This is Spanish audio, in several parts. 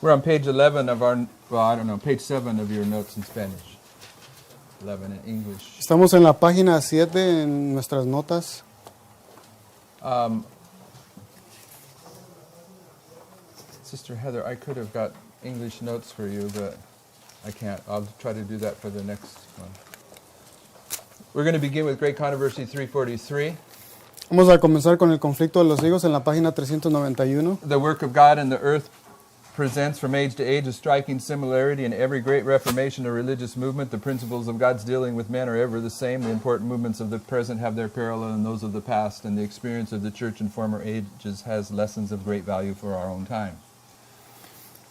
We're on page 11 of our, well, I don't know, page 7 of your notes in Spanish. 11 in English. Estamos en la página 7 en nuestras notas. Sister Heather, I could have got English notes for you, but I can't. I'll try to do that for the next one. We're going to begin with Great Controversy 343. Vamos a comenzar con el conflicto de los higos en la página 391. The work of God in the earth presents from age to age a striking similarity. In every great reformation or religious movement, the principles of God's dealing with men are ever the same. The important movements of the present have their parallel in those of the past, and the experience of the church in former ages has lessons of great value for our own time.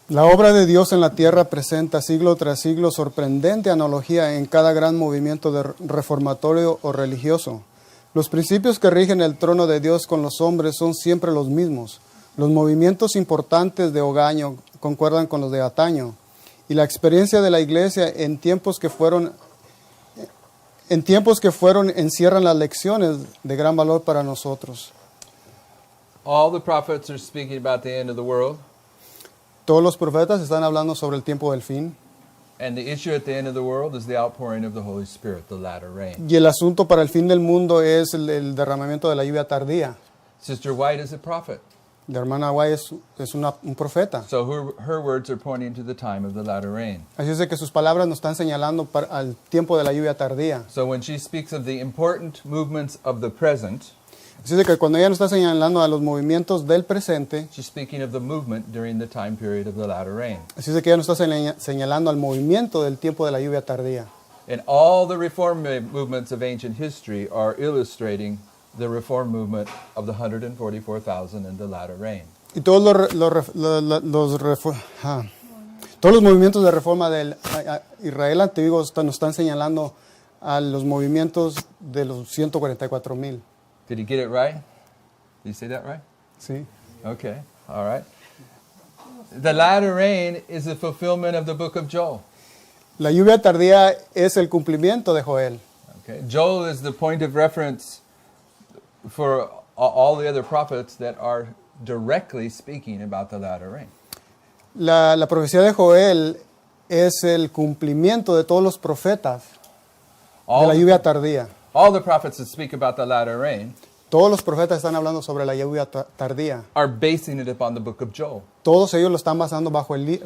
La obra de Dios en la tierra presenta siglo tras siglo sorprendente analogía en cada gran movimiento reformatorio o religioso. Los principios que rigen el trono de Dios con los hombres son siempre los mismos. Los movimientos importantes de hogaño concuerdan con los de antaño. Y la experiencia de la iglesia en tiempos que fueron encierran las lecciones de gran valor para nosotros. All the prophets are speaking about the end of the world. Todos los profetas están hablando sobre el tiempo del fin. And the issue at the end of the world is the outpouring of the Holy Spirit, the latter rain. Y el asunto para el fin del mundo es el derramamiento de la lluvia tardía. Sister White is a prophet. La hermana White es un profeta. So her words are pointing to the time of the latter rain. Así es de que sus palabras nos están señalando al tiempo de la lluvia tardía. So when she speaks of the important movements of the present, Así es de que cuando ella nos está señalando a los movimientos del presente, she's speaking of the movement during the time period of the latter rain. así es de que ella nos está señalando al movimiento del tiempo de la lluvia tardía. And all the reform movements of ancient history are illustrating the reform movement of the 144,000 in the latter rain. Y todos los movimientos de reforma del Israel antiguo nos están señalando a los movimientos de los 144,000. Did he get it right? Did he say that right? Sí. Okay, all right. The latter rain is the fulfillment of the book of Joel. La lluvia tardía es el cumplimiento de Joel. Okay, Joel is the point of reference for all the other prophets that are directly speaking about the latter rain. La profecía de Joel es el cumplimiento de todos los profetas de la lluvia tardía. All the prophets that speak about the latter rain Todos los profetas están hablando sobre la lluvia tardía. are basing it upon the book of Joel. Todos ellos lo están basando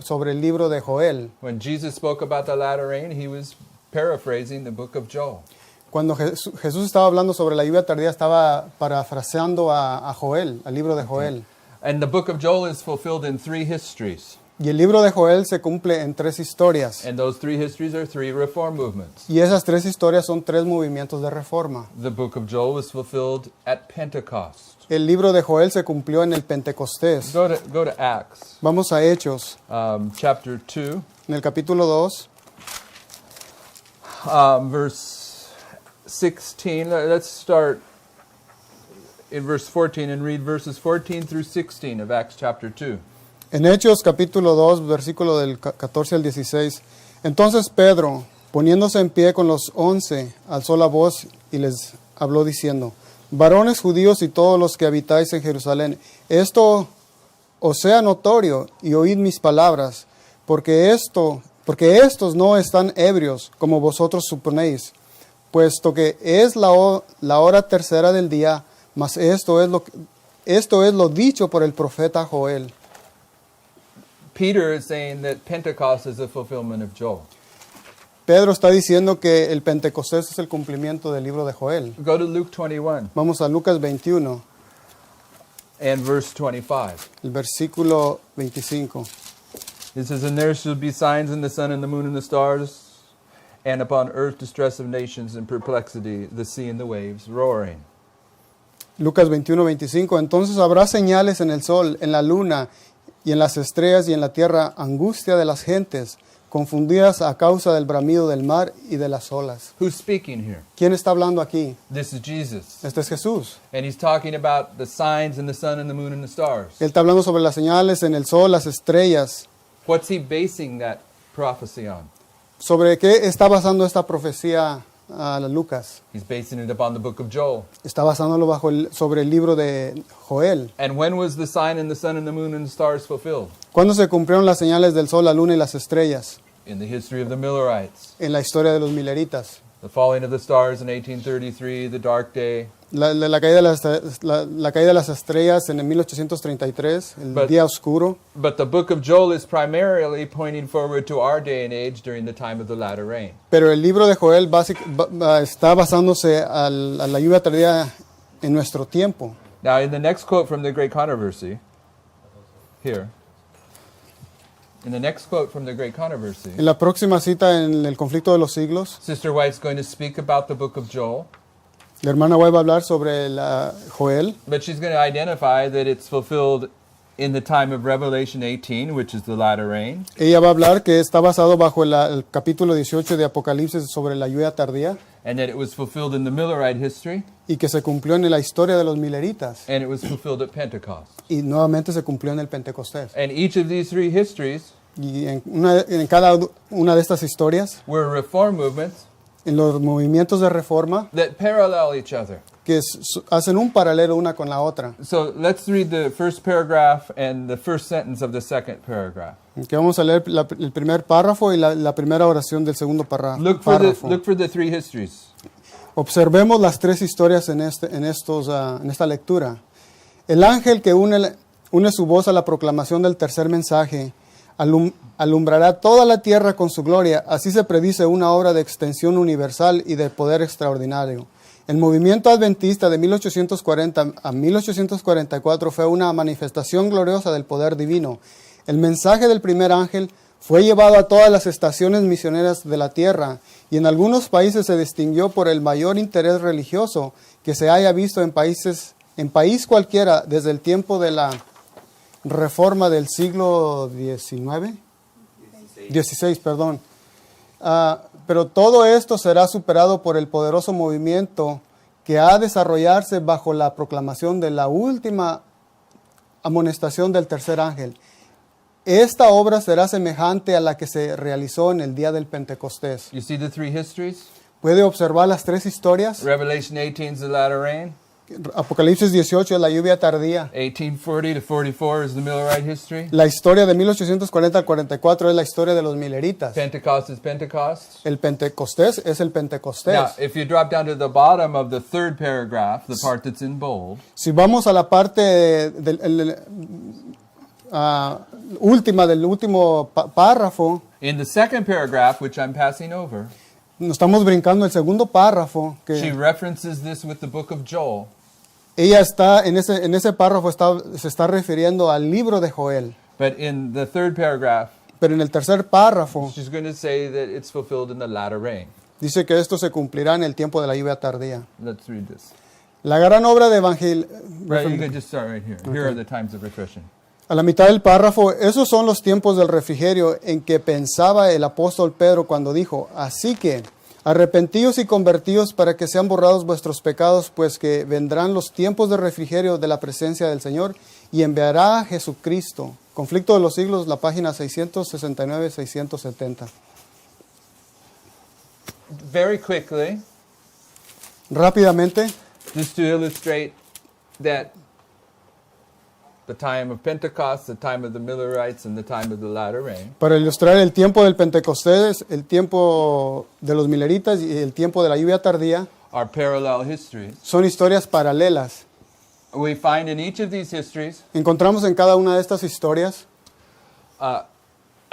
sobre el libro de Joel. When Jesus spoke about the latter rain, he was paraphrasing the book of Joel. Cuando Jesús estaba hablando sobre la lluvia tardía, estaba parafraseando a Joel, al libro de Joel. And the book of Joel is fulfilled in 3 histories. Y el libro de Joel se cumple en 3 historias. And those 3 histories are 3 reform movements. Y esas 3 historias son 3 movimientos de reforma. The book of Joel was fulfilled at Pentecost. El libro de Joel se cumplió en el Pentecostés. Go to Acts, Vamos a Hechos, chapter 2, en el capítulo 2, verse 16. Let's start in verse 14 and read verses 14 through 16 of Acts chapter 2. En Hechos capítulo 2, versículo del 14 al 16. Entonces Pedro, poniéndose en pie con los 11, alzó la voz y les habló diciendo: varones judíos y todos los que habitáis en Jerusalén, esto os sea notorio y oíd mis palabras, porque estos no están ebrios como vosotros suponéis, puesto que es la hora tercera del día, mas esto es lo dicho por el profeta Joel. Peter is saying that Pentecost is a fulfillment of Joel. Pedro está diciendo que el Pentecostés es el cumplimiento del libro de Joel. Go to Luke 21 Vamos a Lucas 21, and verse 25. el versículo 25. It says, and there shall be signs in the sun and the moon and the stars, and upon earth distress of nations and perplexity, the sea and the waves roaring. Lucas 21, 25. Entonces habrá señales en el sol, en la luna y en las estrellas y en la tierra, angustia de las gentes, confundidas a causa del bramido del mar y de las olas. Who's speaking here? ¿Quién está hablando aquí? This is Jesus. Este es Jesús. And he's talking about the signs in the sun and the moon and the stars. Él está hablando sobre las señales en el sol, las estrellas. What's he basing that prophecy on? ¿Sobre qué está basando esta profecía a Lucas. He's basing it upon the book of Joel. Está basándolo sobre el libro de Joel. And when was the sign in the sun and the moon and the stars fulfilled? ¿Cuándo se cumplieron las señales del sol, la luna y las estrellas? In the history of the Millerites. En la historia de los mileritas. The falling of the stars in 1833, the dark day. La caída de las estrellas en el 1833, el But- día oscuro. But the book of Joel is primarily pointing forward to our day and age during the time of the latter rain. Pero el libro de Joel está basándose a la lluvia tardía en nuestro tiempo. Now, in the next quote from the Great Controversy, here, in the next quote from the Great Controversy, En la próxima cita en el conflicto de los siglos, Sister White's going to speak about the book of Joel, la hermana White va a hablar sobre Joel, but she's going to identify that it's fulfilled in the time of Revelation 18, which is the latter rain, ella va a hablar que está basado bajo el capítulo 18 de Apocalipsis sobre la lluvia tardía and that it was fulfilled in the Millerite history, y que se cumplió en la historia de los mileritas and it was fulfilled at Pentecost. y nuevamente se cumplió en el Pentecostés. And each of these three histories Y en cada una de estas historias, were reform movements en los movimientos de reforma, that parallel each other. que hacen un paralelo una con la otra. So let's read the first paragraph and the first sentence of the second paragraph. Que vamos a leer el primer párrafo y la primera oración del segundo Look párrafo. for the three histories. Observemos las tres historias en esta lectura. El ángel que une su voz a la proclamación del tercer mensaje alumbrará toda la tierra con su gloria. Así se predice una obra de extensión universal y de poder extraordinario. El movimiento adventista de 1840 a 1844 fue una manifestación gloriosa del poder divino. El mensaje del primer ángel fue llevado a todas las estaciones misioneras de la tierra y en algunos países se distinguió por el mayor interés religioso que se haya visto en país cualquiera desde el tiempo de la Reforma del siglo XVI. Pero todo esto será superado por el poderoso movimiento que ha de desarrollarse bajo la proclamación de la última amonestación del tercer ángel. Esta obra será semejante a la que se realizó en el día del Pentecostés. You see the three histories? ¿Puede observar las tres historias? Revelation 18 is the latter rain. Apocalipsis 18 es la lluvia tardía. 1840 to 44 is the Millerite history. La historia de 1840 al 44 es la historia de los mileritas. Pentecost is Pentecost. El Pentecostés es el Pentecostés. Now, if you drop down to the bottom of the third paragraph, the part that's in bold, Si vamos a la parte última del último párrafo, in the second paragraph, which I'm passing over, nos estamos brincando el segundo párrafo, she que references this with the book of Joel. ella está, en ese párrafo se está refiriendo al libro de Joel. But in the third paragraph, Pero en el tercer párrafo she's going to say that it's fulfilled in the latter rain. dice que esto se cumplirá en el tiempo de la lluvia tardía. Let's read this. La gran obra de Right, you can just start right here. Here are the times of refreshing. A la mitad del párrafo, esos son los tiempos del refrigerio en que pensaba el apóstol Pedro cuando dijo, así que arrepentíos y convertíos para que sean borrados vuestros pecados, pues que vendrán los tiempos de refrigerio de la presencia del Señor y enviará a Jesucristo. Conflicto de los siglos, la página 669-670. Very quickly, Rápidamente, just to illustrate that the time of Pentecost, the time of the Millerites, and the time of the latter rain para ilustrar el tiempo del Pentecostés, el tiempo de los mileritas y el tiempo de la lluvia tardía, are parallel histories. son historias paralelas. We find in each of these histories Encontramos en cada una de estas historias a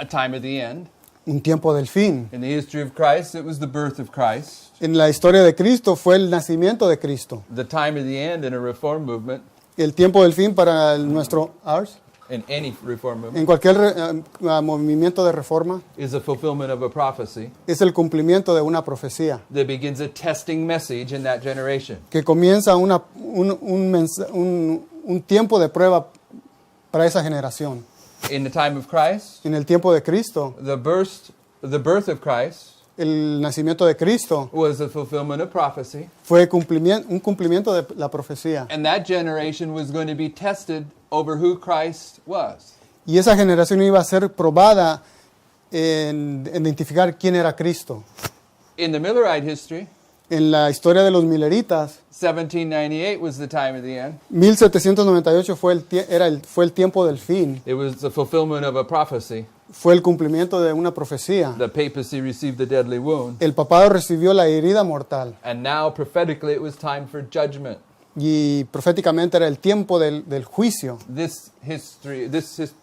time of the end. un tiempo del fin. In the history of Christ, it was the birth of Christ. En la historia de Cristo fue el nacimiento de Cristo. The time of the end in a reform movement, El tiempo del fin para nuestro ours, in any reform movement, en cualquier movimiento de reforma, is a fulfillment of a prophecy es el cumplimiento de una profecía that begins a testing message in that generation. que comienza un tiempo de prueba para esa generación. In the time of Christ, En el tiempo de Cristo, the birth of Christ el nacimiento de Cristo was a fulfillment of prophecy, fue un cumplimiento de la profecía. and that generation was going to be tested over who Christ was. Y esa generación iba a ser probada en identificar quién era Cristo. In the Millerite history, En la historia de los mileritas, 1798 was the time of the end. 1798 fue el tiempo del fin, It was the fulfillment of a prophecy. fue el cumplimiento de una profecía. The papacy received the deadly wound. El papado recibió la herida mortal And now, prophetically, it was time for judgment. y proféticamente era el tiempo del juicio. This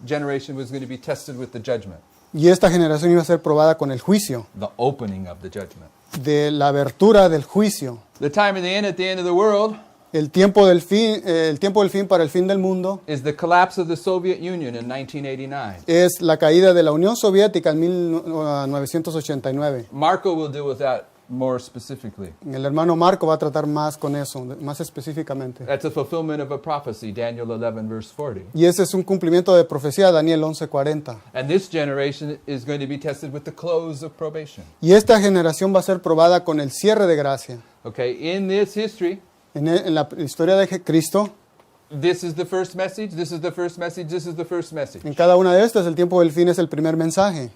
generation was going to be tested with the judgment, Y esta generación iba a ser probada con el juicio, the opening of the judgment. de la abertura del juicio. The time of the end at the end of the world El tiempo del fin para el fin del mundo is the collapse of the Soviet Union in 1989. es la caída de la Unión Soviética en 1989. Marco will deal with that more specifically. El hermano Marco va a tratar más con eso, más específicamente. That's a fulfillment of a prophecy, Daniel 11, verse 40. Y ese es un cumplimiento de profecía, Daniel 11:40. And this generation is going to be tested with the close of probation. Y esta generación va a ser probada con el cierre de gracia. Okay, in this history, En la historia de Cristo, this is the first message, this is the first message, this is the first message. en cada una de estas, el tiempo del fin es el primer mensaje.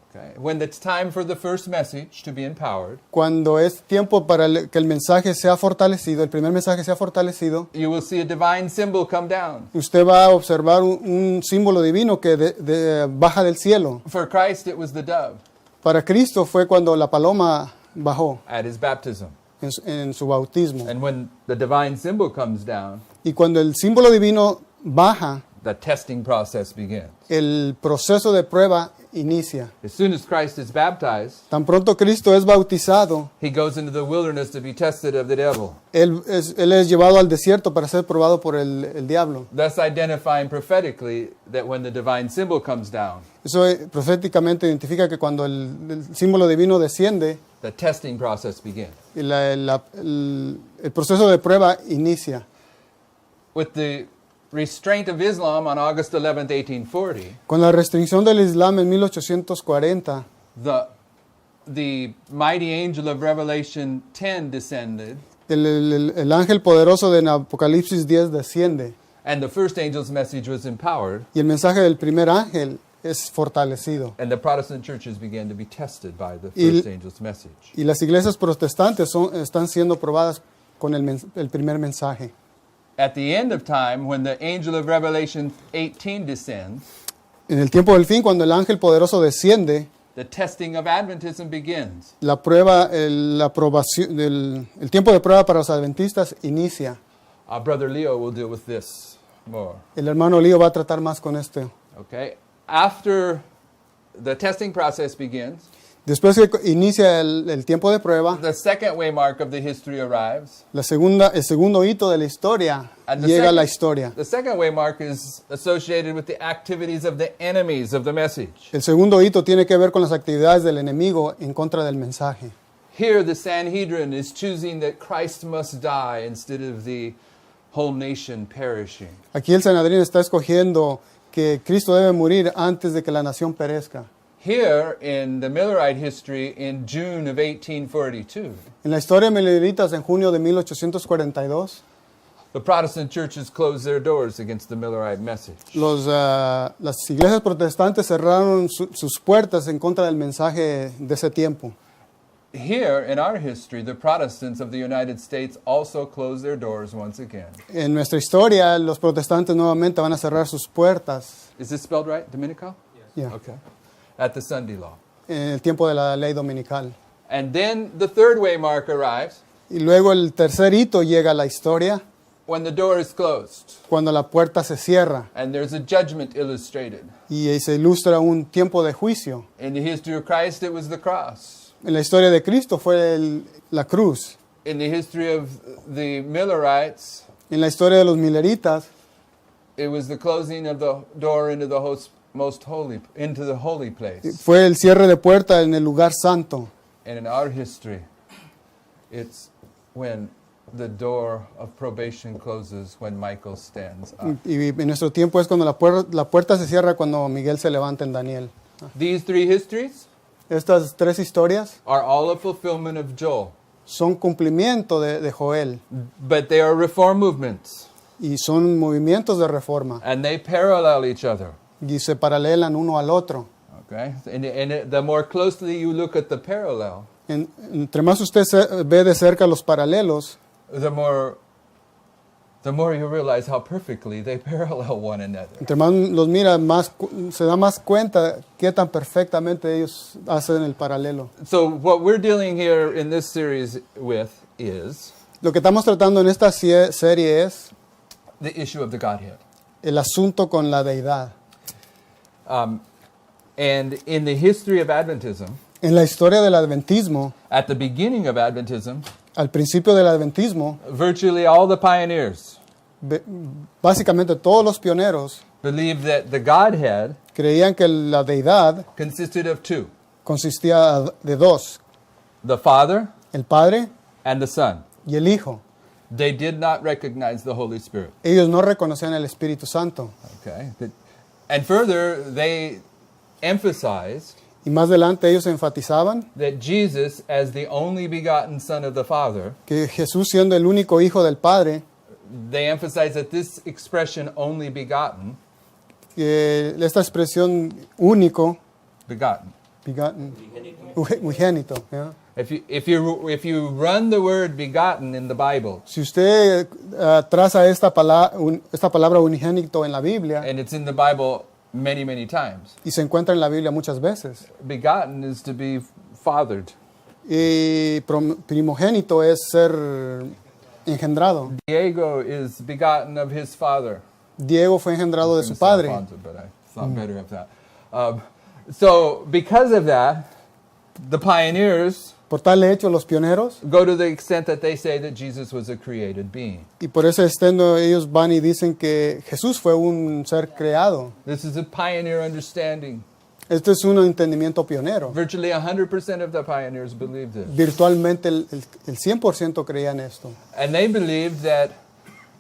Okay. When it's time for the first message to be empowered, Cuando es tiempo para que el mensaje sea fortalecido, el primer mensaje sea fortalecido, you will see a divine symbol come down. usted va a observar un símbolo divino que baja del cielo. For Christ, it was the dove Para Cristo fue cuando la paloma bajó at his baptism. en su bautismo. And when the divine symbol comes down, Y cuando el símbolo divino baja, the testing process begins. el proceso de prueba inicia. As soon as Christ is baptized, Tan pronto Cristo es bautizado, he goes into the wilderness to be tested of the devil, Él es llevado al desierto para ser probado por el diablo. thus identifying prophetically that when the divine symbol comes down, Eso proféticamente identifica que cuando el símbolo divino desciende, the testing process begins. el proceso de prueba inicia. With the restraint of Islam on August 11th, 1840, Con la restricción del Islam en 1840, the mighty angel of Revelation 10 descended, el ángel poderoso de Apocalipsis 10 desciende and the first angel's message was empowered, y el mensaje del primer ángel es fortalecido. and the Protestant churches began to be tested by the Y- first angel's message. Y las iglesias protestantes están siendo probadas con el primer mensaje. At the end of time, when the angel of Revelation 18 descends, En el tiempo del fin, cuando el ángel poderoso desciende, the testing of Adventism begins. la prueba, la aprobación, el tiempo de prueba para los adventistas inicia. Our brother Leo will deal with this more. El hermano Lío va a tratar más con esto. Okay? After the testing process begins, Después que inicia el tiempo de prueba, the second waymark of the history arrives. el segundo hito de la historia And the llega a la second- historia. The second waymark is associated with the activities of the enemies of the message. El segundo hito tiene que ver con las actividades del enemigo en contra del mensaje. Here, the Sanhedrin is choosing that Christ must die instead of the whole nation perishing. Aquí el Sanedrín está escogiendo que Cristo debe morir antes de que la nación perezca. Here, in the Millerite history, in June of 1842, En la historia de Mileritas en junio de 1842, the Protestant churches closed their doors against the Millerite message. las iglesias protestantes cerraron sus puertas en contra del mensaje de ese tiempo. Here, in our history, the Protestants of the United States also closed their doors once again. En nuestra historia, los protestantes nuevamente van a cerrar sus puertas Is this spelled right, Dominical? Yeah. Okay. At the Sunday law. en el tiempo de la ley dominical. And then the third waymark arrives Y luego el tercer hito llega a la historia when the door is closed cuando la puerta se cierra and there's a judgment illustrated. y se ilustra un tiempo de juicio. In the history of Christ, it was the cross. En la historia de Cristo fue la cruz. In the history of the Millerites, En la historia de los mileritas it was the closing of the door into the into the holy place. fue el cierre de puerta en el lugar santo. And in our history, it's when the door of probation closes when Michael stands up. Y en nuestro tiempo es cuando la puerta se cierra cuando Miguel se levanta en Daniel. These three histories Estas tres historias are all a fulfillment of Joel, son cumplimiento de Joel but they are reform movements, y son movimientos de reforma and they parallel each other. y se paralelan uno al otro. Okay, and the more closely you look at the parallel, Entre más usted ve de cerca los paralelos, the more you realize how perfectly they parallel one another. entre más los mira, se da más cuenta qué tan perfectamente ellos hacen el paralelo. So what we're dealing here in this series with is Lo que estamos tratando en esta serie es the issue of the Godhead. el asunto con la deidad. And in the history of Adventism, En la historia del adventismo, at the beginning of Adventism, al principio del adventismo, virtually all the pioneers básicamente todos los pioneros believed that the Godhead creían que la deidad consisted of two, consistía de dos, the Father el Padre and the Son. y el Hijo. They did not recognize the Holy Spirit. Ellos no reconocían el Espíritu Santo. Okay? And further, they emphasized Y más adelante ellos enfatizaban that Jesus, as the only begotten Son of the Father, que Jesús, siendo el único Hijo del Padre, they emphasized that this expression, only begotten, que esta expresión único, begotten. unigénito, ¿ya? If you run the word begotten in the Bible, Si usted traza esta palabra unigénito en la Biblia, and it's in the Bible many, many times, y se encuentra en la Biblia muchas veces, begotten is to be fathered. y primogénito es ser engendrado. Diego is begotten of his father. Diego fue engendrado de su padre. Alfonso, but I thought better of that. So because of that, the pioneers Por tal hecho, los pioneros, go to the extent that they say that Jesus was a created being. y por ese extendo ellos van y dicen que Jesús fue un ser creado. This is a pioneer understanding. Este es un entendimiento pionero. Virtually 100% of the pioneers believed this. Virtualmente el 100% creían esto. And they believed that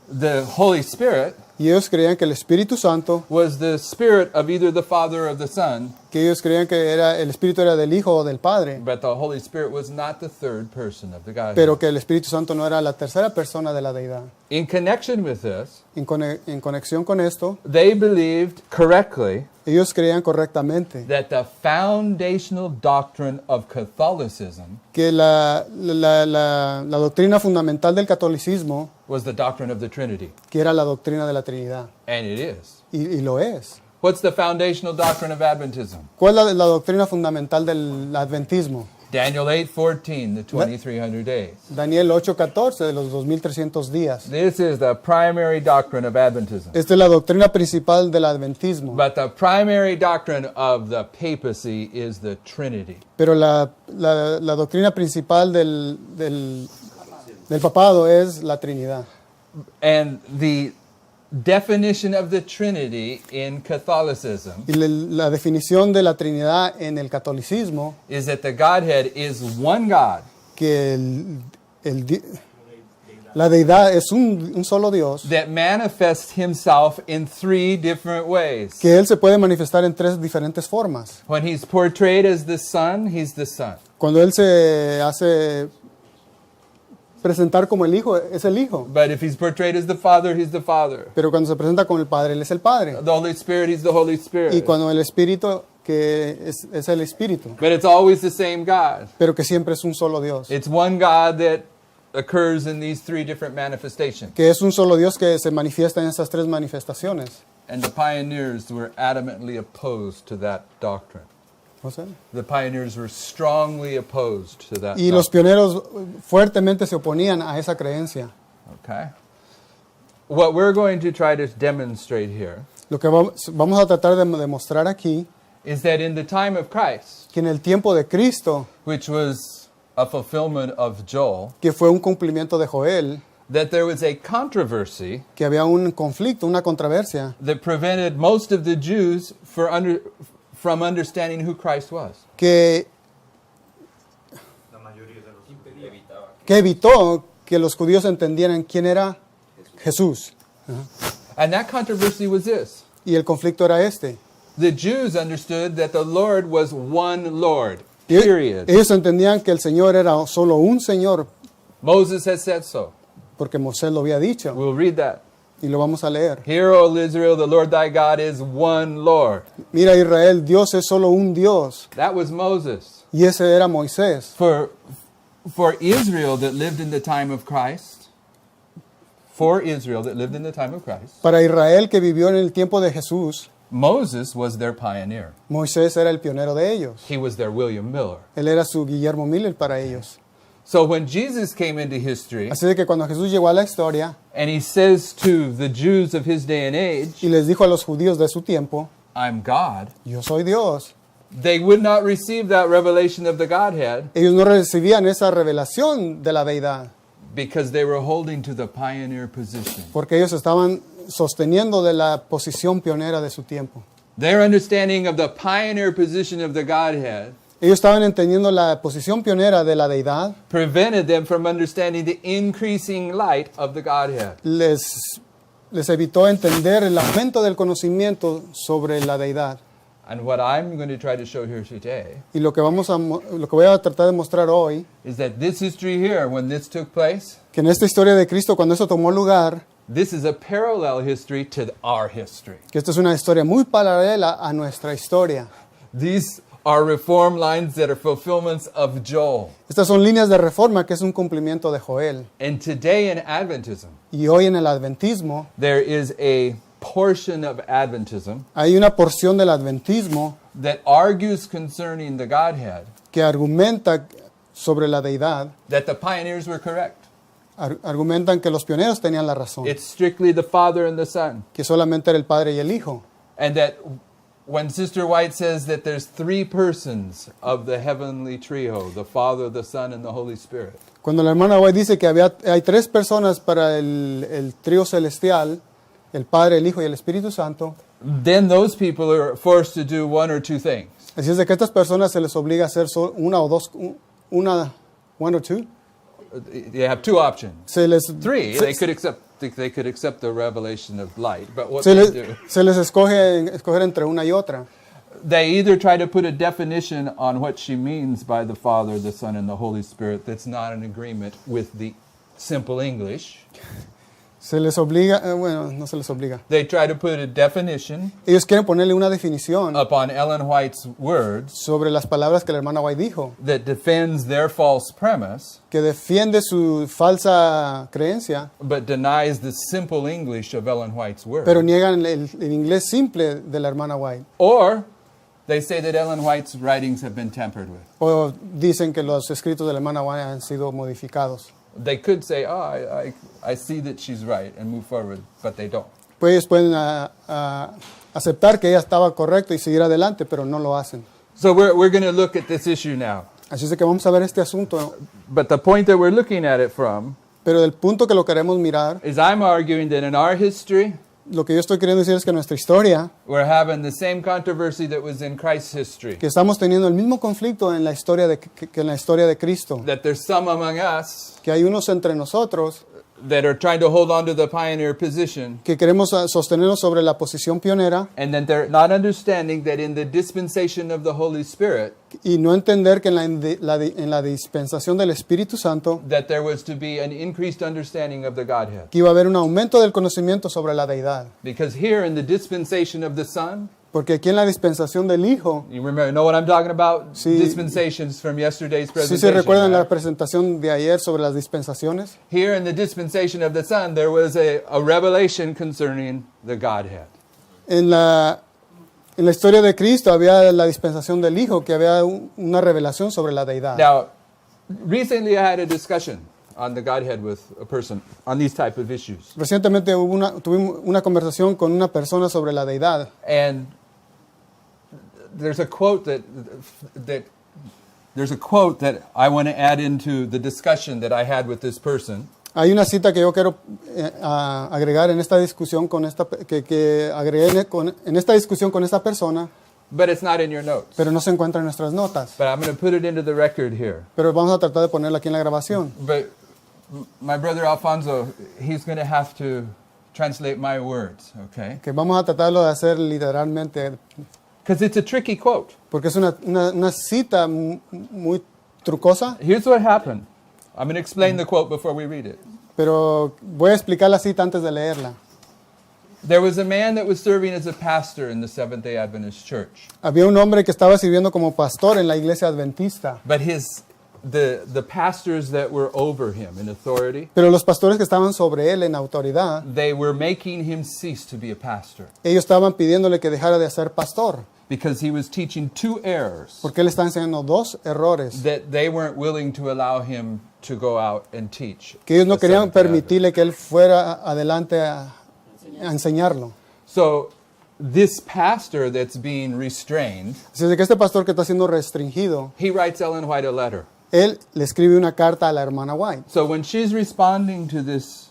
the Holy Spirit Y ellos creían que el Espíritu Santo, was the spirit of either the Father or the Son, que ellos creían que el Espíritu era del Hijo o del Padre, but the Holy Spirit was not the third person of the Godhead. pero que el Espíritu Santo no era la tercera persona de la deidad. In connection with this, En conexión con esto, they believed correctly ellos creían correctamente that the foundational doctrine of Catholicism que la doctrina fundamental del catolicismo, was the doctrine of the Trinity. que era la doctrina de la Trinidad, And it is. y lo es. What's the foundational doctrine of Adventism? ¿Cuál es la doctrina fundamental del adventismo? Daniel 8:14, the 2300 days. Daniel 8:14, de los 2300 días. This is the primary doctrine of Adventism. Esta es la doctrina principal del adventismo. But the primary doctrine of the papacy is the Trinity. Pero la doctrina principal del papado es la Trinidad. And the definition of the Trinity in Catholicism Y la definición de la Trinidad en el catolicismo, is that the Godhead is one God que la deidad es un solo Dios, that manifests himself in three different ways. que Él se puede manifestar en tres diferentes formas. When he's portrayed as the Son, he's the Son. Cuando Él se hace presentar como el Hijo, es el Hijo. But if he's portrayed as the Father, he's the Father. Pero cuando se presenta como el Padre, Él es el Padre. The Holy Spirit, he's the Holy Y Spirit. cuando el Espíritu, que es el Espíritu. But it's always the same God. Pero que siempre es un solo Dios. It's one God that occurs in these three different manifestations. Que es un solo Dios que se manifiesta en esas tres manifestaciones. And the pioneers were adamantly opposed to that doctrine. O sea, The pioneers were strongly opposed to that y los doctrine. pioneros fuertemente se oponían a esa creencia. Okay? What we're going to try to demonstrate here Lo que vamos a tratar de demostrar aquí, is that in the time of Christ, que en el tiempo de Cristo, which was a fulfillment of Joel, que fue un cumplimiento de Joel, that there was a controversy que había un conflicto, una controversia, that prevented most of the Jews from understanding who Christ was. que evitó que los judíos entendieran quién era Jesús. And that controversy was this. Y el conflicto era este. The Jews understood that the Lord was one Lord, Y period. ellos entendían que el Señor era solo un Señor, Moses has said so. porque Moisés lo había dicho. We'll read that. Y lo vamos a leer. Hear, O Israel, the Lord thy God is one Lord. Mira, Israel, Dios es solo un Dios. That was Moses. y ese era Moisés. For Israel that lived in the time of Christ, for Israel that lived in the time of Christ, Para Israel que vivió en el tiempo de Jesús, Moses was their pioneer. Moisés era el pionero de ellos. He was their William Miller. Él era su Guillermo Miller para ellos. So when Jesus came into history Así de que cuando Jesús llegó a la historia and he says to the Jews of his day and age, y les dijo a los judíos de su tiempo, I'm God, yo soy Dios, they would not receive that revelation of the Godhead ellos no recibían esa revelación de la deidad because they were holding to the pioneer position. porque ellos estaban sosteniendo de la posición pionera de su tiempo. Their understanding of the pioneer position of the Godhead Ellos estaban entendiendo la posición pionera de la deidad, prevented them from understanding the increasing light of the Godhead. les evitó entender el aumento del conocimiento sobre la deidad. And what I'm going to try to show here today Y lo que voy a tratar de mostrar hoy, is that this history here, when this took place, que en esta historia de Cristo, cuando eso tomó lugar, this is a parallel history to our history. que esta es una historia muy paralela a nuestra historia. These are reform lines that are fulfillments of Joel. Estas son líneas de reforma que es un cumplimiento de Joel. And today in Adventism, Y hoy en el adventismo there is a portion of Adventism hay una porción del adventismo that argues concerning the Godhead que argumenta sobre la deidad, that the pioneers were correct. argumentan que los pioneros tenían la razón, It's strictly the Father and the Son. que solamente era el Padre y el Hijo. And that when Sister White says that there's three persons of the heavenly trio, the Father, the Son, and the Holy Spirit, Cuando la hermana White dice que hay tres personas para el trío celestial, el Padre, el Hijo y el Espíritu Santo, then those people are forced to do one or two things. así es de que a estas personas se les obliga a hacer una o dos, one or two. They have two options. Se les, Three, se, they could accept the revelation of light, but what se they les, do, se les escoger entre una y otra. they either try to put a definition on what she means by the Father, the Son, and the Holy Spirit that's not in agreement with the simple English. Se les obliga, bueno, no se les obliga. They try to put a definition Ellos quieren ponerle una definición upon Ellen White's words sobre las palabras que la hermana White dijo, that defends their false premise, que defiende su falsa creencia, but denies the simple English of Ellen White's words. pero niegan el inglés simple de la hermana White. Or they say that Ellen White's writings have been tampered with. O dicen que los escritos de la hermana White han sido modificados. They could say, I see that she's right and move forward, but they don't. Pues ellos pueden aceptar que ella estaba correcta y seguir adelante, pero no lo hacen. So we're going to look at this issue now. Así es de que vamos a ver este asunto, But the point that we're looking at it from pero del punto que lo queremos mirar, is I'm arguing that in our history, lo que yo estoy queriendo decir es que nuestra historia, we're having the same controversy that was in Christ's history. que estamos teniendo el mismo conflicto en la historia que en la historia de Cristo, That there's some among us que hay unos entre nosotros that are trying to hold on to the pioneer position, que queremos sostenernos sobre la posición pionera and then they're not understanding that in the dispensation of the Holy Spirit, y no entender que en la dispensación del Espíritu Santo that there was to be an increased understanding of the Godhead. que iba a haber un aumento del conocimiento sobre la deidad. Because here in the dispensation of the Son, Porque aquí en la dispensación del Hijo, you know what I'm talking about? Sí. Dispensations from yesterday's si presentation. se recuerdan la right? presentación de ayer sobre las dispensaciones, Here in the dispensation of the Son, there was a revelation concerning the Godhead. en la historia de Cristo había la dispensación del Hijo, que había una revelación sobre la deidad. Now, recently I had a discussion on the Godhead with a person on these type of issues. Recientemente tuvimos una conversación con una persona sobre la deidad. And there's a quote that I want to add into the discussion that I had with this person. Hay una cita que yo quiero agregar en esta discusión que agregué en esta discusión con esta persona, But it's not in your notes. pero no se encuentra en nuestras notas. But I'm going to put it into the record here. Pero vamos a tratar de ponerla aquí en la grabación. But my brother Alfonso, he's going to have to translate my words, okay? Que vamos a tratarlo de hacer literalmente, Because it's a tricky quote. porque es una cita muy trucosa, Here's what happened. I'm going to explain the quote before we read it. pero voy a explicar la cita antes de leerla. There was a man that was serving as a pastor in the Seventh-day Adventist Church. Había un hombre que estaba sirviendo como pastor en la iglesia adventista. But the pastors that were over him in authority, Pero los pastores que estaban sobre él en autoridad, they were making him cease to be a pastor ellos estaban pidiéndole que dejara de ser pastor. because he was teaching two errors Porque él está enseñando dos errores that they weren't willing to allow him to go out and teach. que ellos no the querían Seventh-day permitirle que él fuera adelante a enseñarlo. Adventist. So this pastor that's being restrained, Así es de que este pastor que está siendo restringido, he writes Ellen White a letter. él le escribe una carta a la hermana White. So when she's responding to this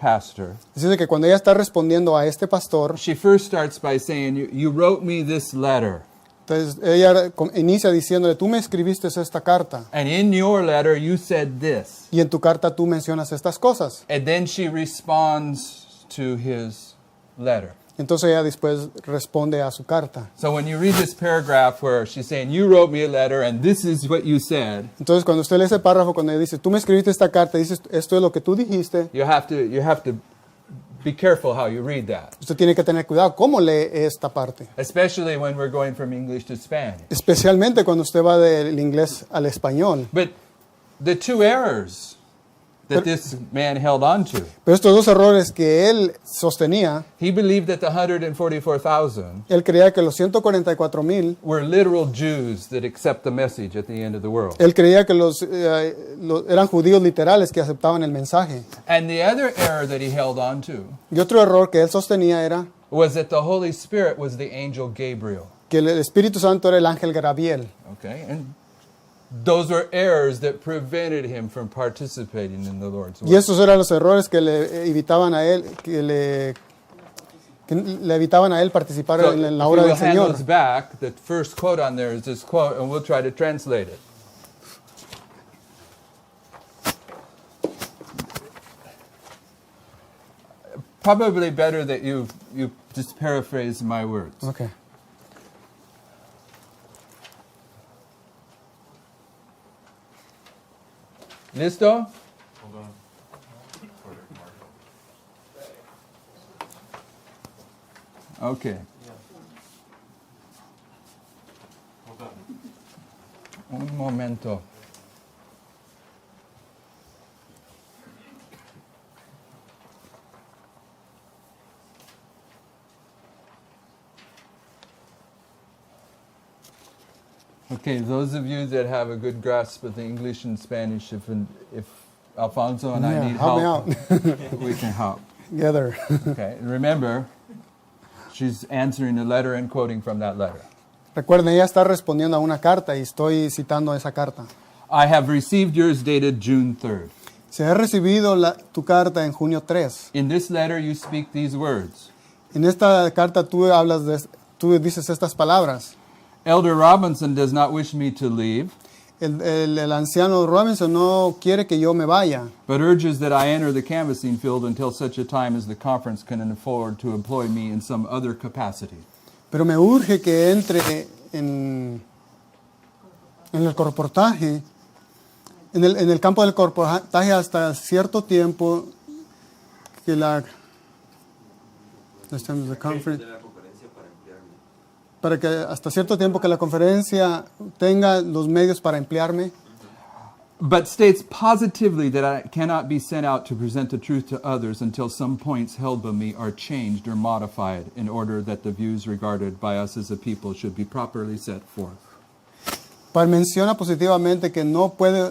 pastor, Así es de que cuando ella está respondiendo a este pastor, she first starts by saying, you wrote me this letter. entonces ella inicia diciéndole, tú me escribiste esta carta And in your letter, you said this. y en tu carta tú mencionas estas cosas. And then she responds to his letter. Entonces ella después responde a su carta. So when you read this paragraph where she's saying, you wrote me a letter and this is what you said, Entonces cuando usted lee ese párrafo, cuando ella dice, tú me escribiste esta carta, dices, esto es lo que tú dijiste, you have to be careful how you read that. usted tiene que tener cuidado cómo lee esta parte. Especially when we're going from English to Spanish. Especialmente cuando usted va del inglés al español. But the two errors that this man held on to, Pero estos dos errores que él sostenía, he believed that the 144,000 él creía que los 144,000, were literal Jews that accept the message at the end of the world. él creía que eran judíos literales que aceptaban el mensaje. And the other error that he held on to Y otro error que él sostenía era was that the Holy Spirit was the angel Gabriel. que el Espíritu Santo era el ángel Gabriel. Okay? And those were errors that prevented him from participating in the Lord's Y work. esos eran los errores que le evitaban a él, que le evitaban a él participar So en la if obra you del will hand Señor. those back, the first quote on there is this quote, and we'll try to translate it. Probably better that you just paraphrase my words. Okay. ¿Listo? Okay. Un momento. Okay, those of you that have a good grasp of the English and Spanish, if Alfonso and Yeah, I need help me help, out. we can help. Together. Okay, and remember, she's answering a letter and quoting from that letter. Recuerden, ella está respondiendo a una carta y estoy citando esa carta. I have received yours dated June 3rd. Se ha recibido tu carta en junio 3. In this letter, you speak these words. En esta carta tú dices estas palabras. Elder Robinson does not wish me to leave, El anciano Robinson no quiere que yo me vaya, but urges that I enter the canvassing field until such a time as the conference can afford to employ me in some other capacity. pero me urge que entre en el corportaje, en el campo del corportaje hasta cierto tiempo que para que hasta cierto tiempo que la conferencia tenga los medios para emplearme, But states positively that I cannot be sent out to present the truth to others until some points held by me are changed or modified in order that the views regarded by us as a people should be properly set forth. menciona positivamente que no puedo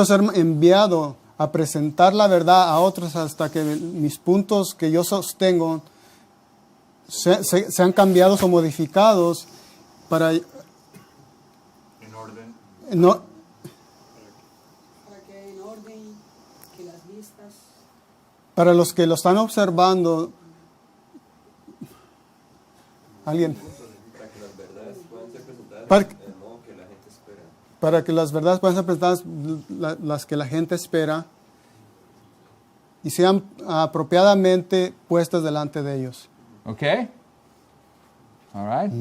ser enviado a presentar la verdad a otros hasta que mis puntos que yo sostengo sean cambiados o modificados para no, Para que en orden, que las vistas, para los que lo están observando, alguien, para que las verdades puedan ser presentadas las que la gente espera y sean apropiadamente puestas delante de ellos. Okay? All right?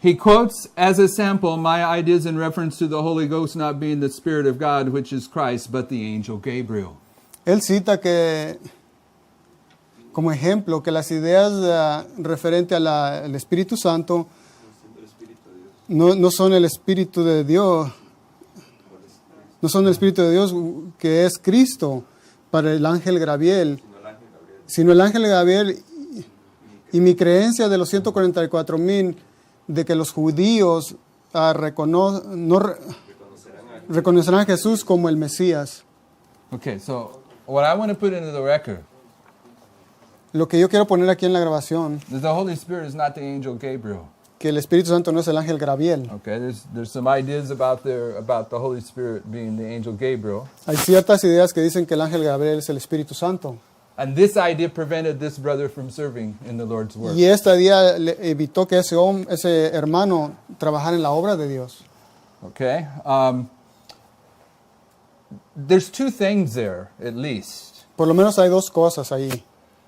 He quotes as a sample my ideas in reference to the Holy Ghost not being the Spirit of God, which is Christ, but the angel Gabriel. Él cita que como ejemplo que las ideas referente al Espíritu Santo no son el Espíritu de Dios, no son el Espíritu de Dios que es Cristo para el ángel Gabriel, sino el ángel Gabriel y mi creencia de los 144,000 de que los judíos reconocerán a Jesús como el Mesías. Okay, so what I want to put into the record Lo que yo quiero poner aquí en la grabación, is the Holy Spirit is not the angel Gabriel. que el Espíritu Santo no es el ángel Gabriel. Okay, there's some ideas about the Holy Spirit being the angel Gabriel, Hay ciertas ideas que dicen que el ángel Gabriel es el Espíritu Santo. and this idea prevented this brother from serving in the Lord's work. Y esta idea le evitó que ese hermano trabajara en la obra de Dios. Okay, there's two things there at least. Por lo menos hay dos cosas ahí.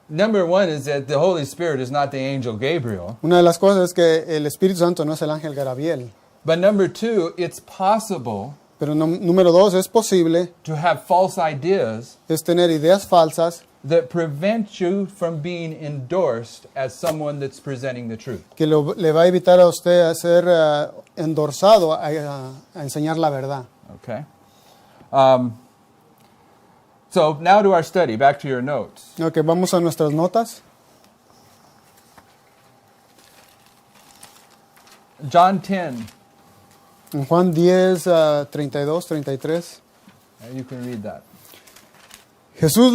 Number one is that the Holy Spirit is not the angel Gabriel. Una de las cosas es que el Espíritu Santo no es el ángel Gabriel. But number two, it's possible Pero número dos, es posible, to have false ideas es tener ideas falsas that prevent you from being endorsed as someone that's presenting the truth. que le va a evitar a usted a ser endorsado a enseñar la verdad. Okay? So now to our study, back to your notes. Ok, vamos a nuestras notas. John 10, En Juan 10, 32, 33. you can read that. Jesús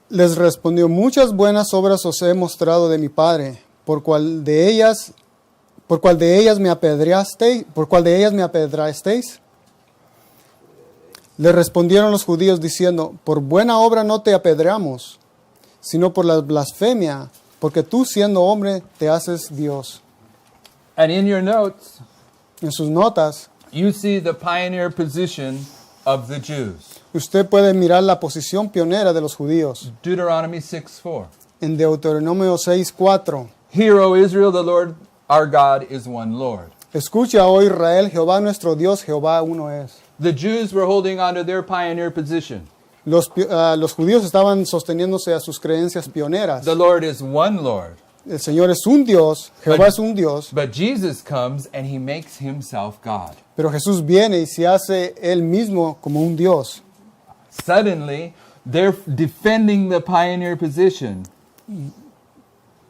les respondió, muchas buenas obras os he mostrado de mi Padre, por cual de ellas me apedreasteis. Le respondieron los judíos diciendo, por buena obra no te apedreamos, sino por la blasfemia, porque tú siendo hombre te haces Dios. And in your notes, En sus notas, you see the pioneer position of the Jews. usted puede mirar la posición pionera de los judíos. Deuteronomy 6:4. En Deuteronomio 6:4, Hear, O Israel, the Lord our God is one Lord. escucha, oh Israel, Jehová nuestro Dios, Jehová uno es. The Jews were holding on to their pioneer position. Los judíos estaban sosteniéndose a sus creencias pioneras. The Lord is one Lord. El Señor es un Dios, Jehová es un Dios, But Jesus comes and he makes himself God. pero Jesús viene y se hace él mismo como un Dios. Suddenly, they're defending the pioneer position,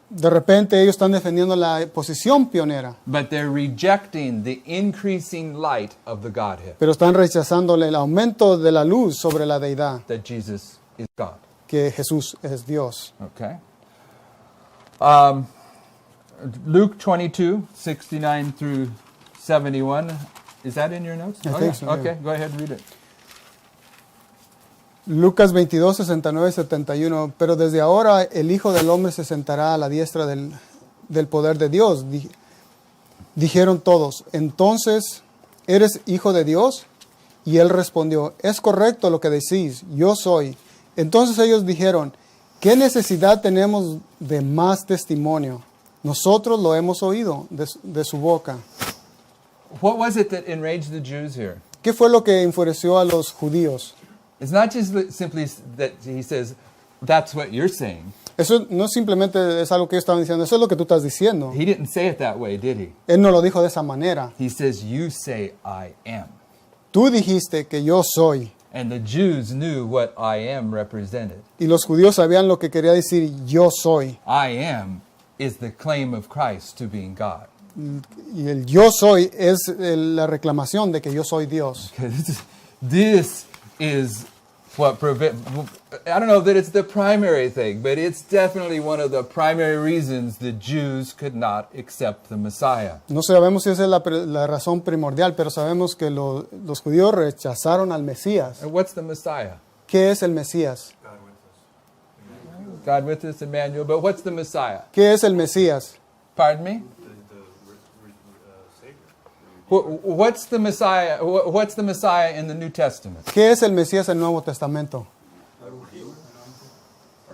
De repente ellos están defendiendo la posición pionera, but they're rejecting the increasing light of the Godhead, pero están rechazándole el aumento de la luz sobre la deidad, that Jesus is God. que Jesús es Dios. Okay? Luke 22, 69 through 71. Is that in your notes? I think so, yeah. Okay, go ahead and read it. Lucas 22, 69 y 71. Pero desde ahora el Hijo del Hombre se sentará a la diestra del poder de Dios. Dijeron todos, entonces, ¿eres Hijo de Dios? Y él respondió, es correcto lo que decís, yo soy. Entonces ellos dijeron, ¿qué necesidad tenemos de más testimonio? Nosotros lo hemos oído de su boca. What was it that enraged the Jews here? ¿Qué fue lo que enfureció a los judíos? It's not just simply that he says, that's what you're saying. Eso no simplemente es algo que ellos estaban diciendo, eso es lo que tú estás diciendo. He didn't say it that way, did he? Él no lo dijo de esa manera. He says, you say I am. Tú dijiste que yo soy. And the Jews knew what I am represented. Y los judíos sabían lo que quería decir yo soy. I am is the claim of Christ to being God. Y el yo soy es la reclamación de que yo soy Dios. Okay, this is what I don't know that it's the primary thing, but it's definitely one of the primary reasons the Jews could not accept the Messiah. No sabemos si esa es la razón primordial, pero sabemos que los judíos rechazaron al Mesías. And what's the Messiah? ¿Qué es el Mesías? God with us, Emmanuel. But what's the Messiah? ¿Qué es el Mesías? Pardon me? What's the Messiah? What's the Messiah in the New Testament? ¿Qué es el Mesías en el Nuevo Testamento?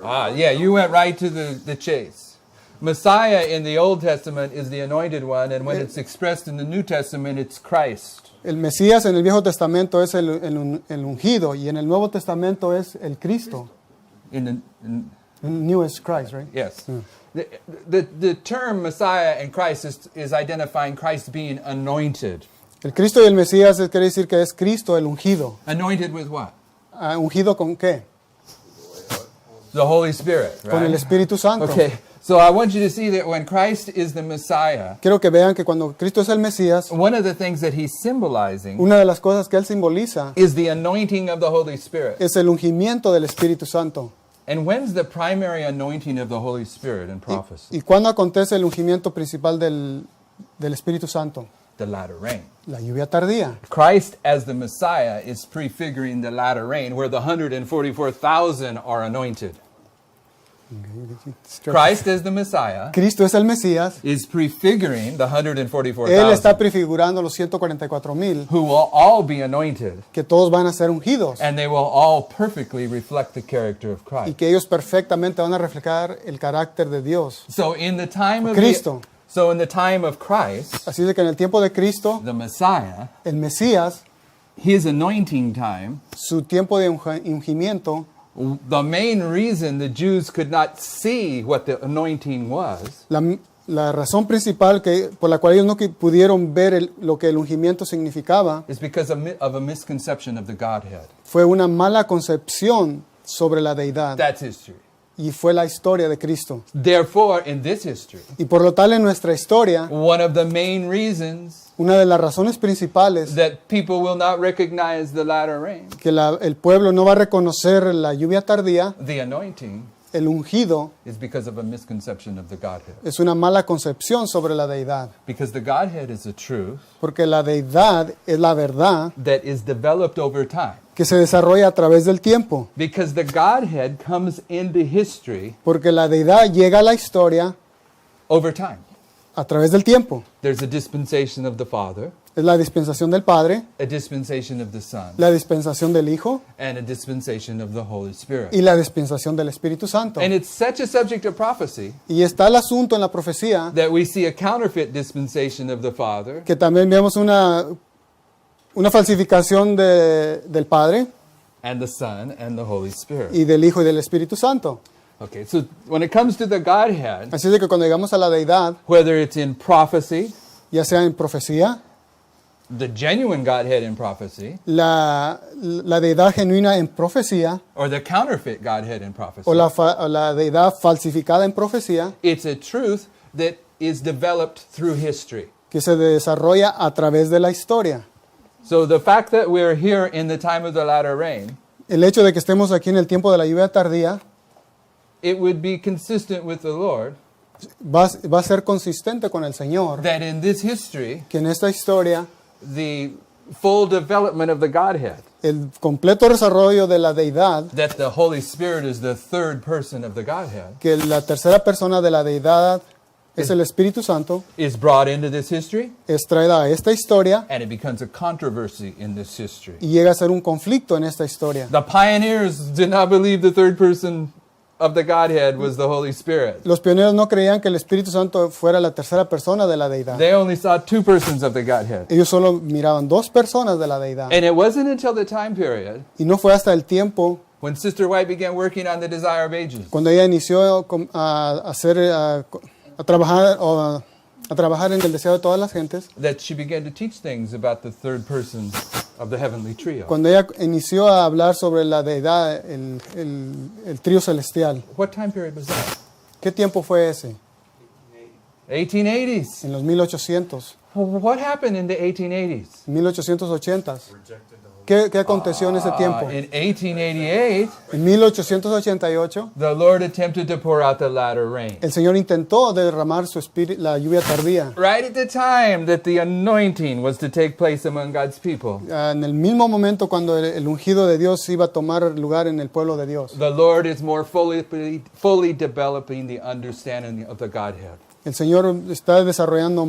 Yeah, you went right to the chase. Messiah in the Old Testament is the anointed one, and when it's expressed in the New Testament, it's Christ. El Mesías en el Viejo Testamento es el ungido y en el Nuevo Testamento es el Cristo. New is Christ, right? Yes. The term Messiah and Christ is identifying Christ being anointed. El Cristo y el Mesías quiere decir que es Cristo el ungido. Anointed with what? ¿Ungido con qué? The Holy Spirit, right? Con el Espíritu Santo. Okay, so I want you to see that when Christ is the Messiah, Quiero que vean que cuando Cristo es el Mesías, one of the things that he's symbolizing una de las cosas que él simboliza is the anointing of the Holy Spirit. es el ungimiento del Espíritu Santo. And when's the primary anointing of the Holy Spirit in prophecy? ¿Y cuándo acontece el ungimiento principal del Espíritu Santo? The latter rain. La lluvia tardía. Christ as the Messiah is prefiguring the latter rain, where the 144,000 are anointed. Christ as the Messiah Cristo es el Mesías. is prefiguring the Él 144,000, está prefigurando los 144,000 who will all be anointed, que todos van a ser ungidos and they will all perfectly reflect the character of y Christ. que ellos perfectamente van a reflejar el carácter de Dios. So in the time of Cristo. so in the time of Christ, Así de que en el tiempo de Cristo, the Messiah, el Mesías, his anointing time, su tiempo de ungimiento, the main reason the Jews could not see what the anointing was la razón principal por la cual ellos no pudieron ver lo que el ungimiento significaba is because of a misconception of the Godhead. fue una mala concepción sobre la deidad That's history. y fue la historia de Cristo. Therefore, in this history, Y por lo tal en nuestra historia, one of the main reasons una de las razones principales that people will not recognize the latter rain, que el pueblo no va a reconocer la lluvia tardía, the anointing, el ungido, is because of a misconception of the Godhead. es una mala concepción sobre la deidad. Because the Godhead is a truth Porque la deidad es la verdad that is developed over time. que se desarrolla a través del tiempo. Because the Godhead comes into history Porque la deidad llega a la historia over time. a través del tiempo. There's a dispensation of the Father, Es la dispensación del Padre, a dispensation of the Son, la dispensación del Hijo and a dispensation of the Holy Spirit. y la dispensación del Espíritu Santo. And it's such a subject of prophecy Y está el asunto en la profecía that we see a counterfeit dispensation of the Father que también vemos una falsificación del Padre and the Son and the Holy Spirit. y del Hijo y del Espíritu Santo. Okay, so when it comes to the Godhead, Así es de que cuando llegamos a la deidad, whether it's in prophecy, ya sea en profecía, the genuine Godhead in prophecy, la deidad genuina en profecía or the counterfeit Godhead in prophecy, o la deidad falsificada en profecía, it's a truth that is developed through history. que se desarrolla a través de la historia. So the fact that we're here in the time of the latter rain, El hecho de que estemos aquí en el tiempo de la lluvia tardía it would be consistent with the Lord va a ser consistente con el Señor, that in this history, que en esta historia the full development of the Godhead, el completo desarrollo de la deidad, that the Holy Spirit is the third person of the Godhead, que la tercera persona de la deidad es el Espíritu Santo, is brought into this history, es traída a esta historia and it becomes a controversy in this history. y llega a ser un conflicto en esta historia. The pioneers did not believe the third person of the Godhead was the Holy Spirit. Los pioneros no creían que el Espíritu Santo fuera la tercera persona de la deidad. They only saw two persons of the Godhead. Ellos solo miraban dos personas de la deidad. And it wasn't until the time period Y no fue hasta el tiempo when Sister White began working on the Desire of Ages cuando ella inició a trabajar en el deseo de todas las gentes, that she began to teach things about the third person of the heavenly trio. cuando ella inició a hablar sobre la deidad, el trío celestial. What time period was that? ¿Qué tiempo fue ese? 1880s. En los 1800, What happened in the 1880s? 1880s. ¿Qué aconteció en ese tiempo? In 1888, En 1888, the Lord attempted to pour out the latter rain. el Señor intentó derramar su espíritu, la lluvia tardía. Right at the time that the anointing was to take place among God's people, En el mismo momento cuando el ungido de Dios iba a tomar lugar en el pueblo de Dios. the Lord is more fully developing the understanding of the Godhead. El Señor está desarrollando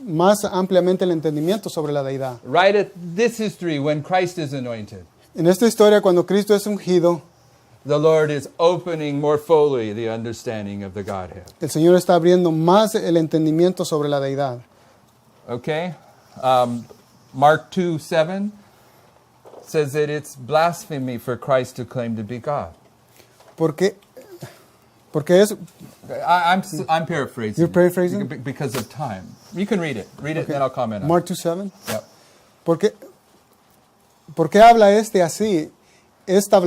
más ampliamente el entendimiento sobre la deidad. Right at this history, when Christ is anointed, En esta historia, cuando Cristo es ungido, the Lord is opening more fully the understanding of the Godhead. el Señor está abriendo más el entendimiento sobre la deidad. Okay? Mark 2:7 says that it's blasphemy for Christ to claim to be God. Porque Porque es, I'm paraphrasing. You're paraphrasing? Because of time. You can read it. Read it, and then I'll comment on Mark it. 2:7. Yep. ¿Por qué habla así? Está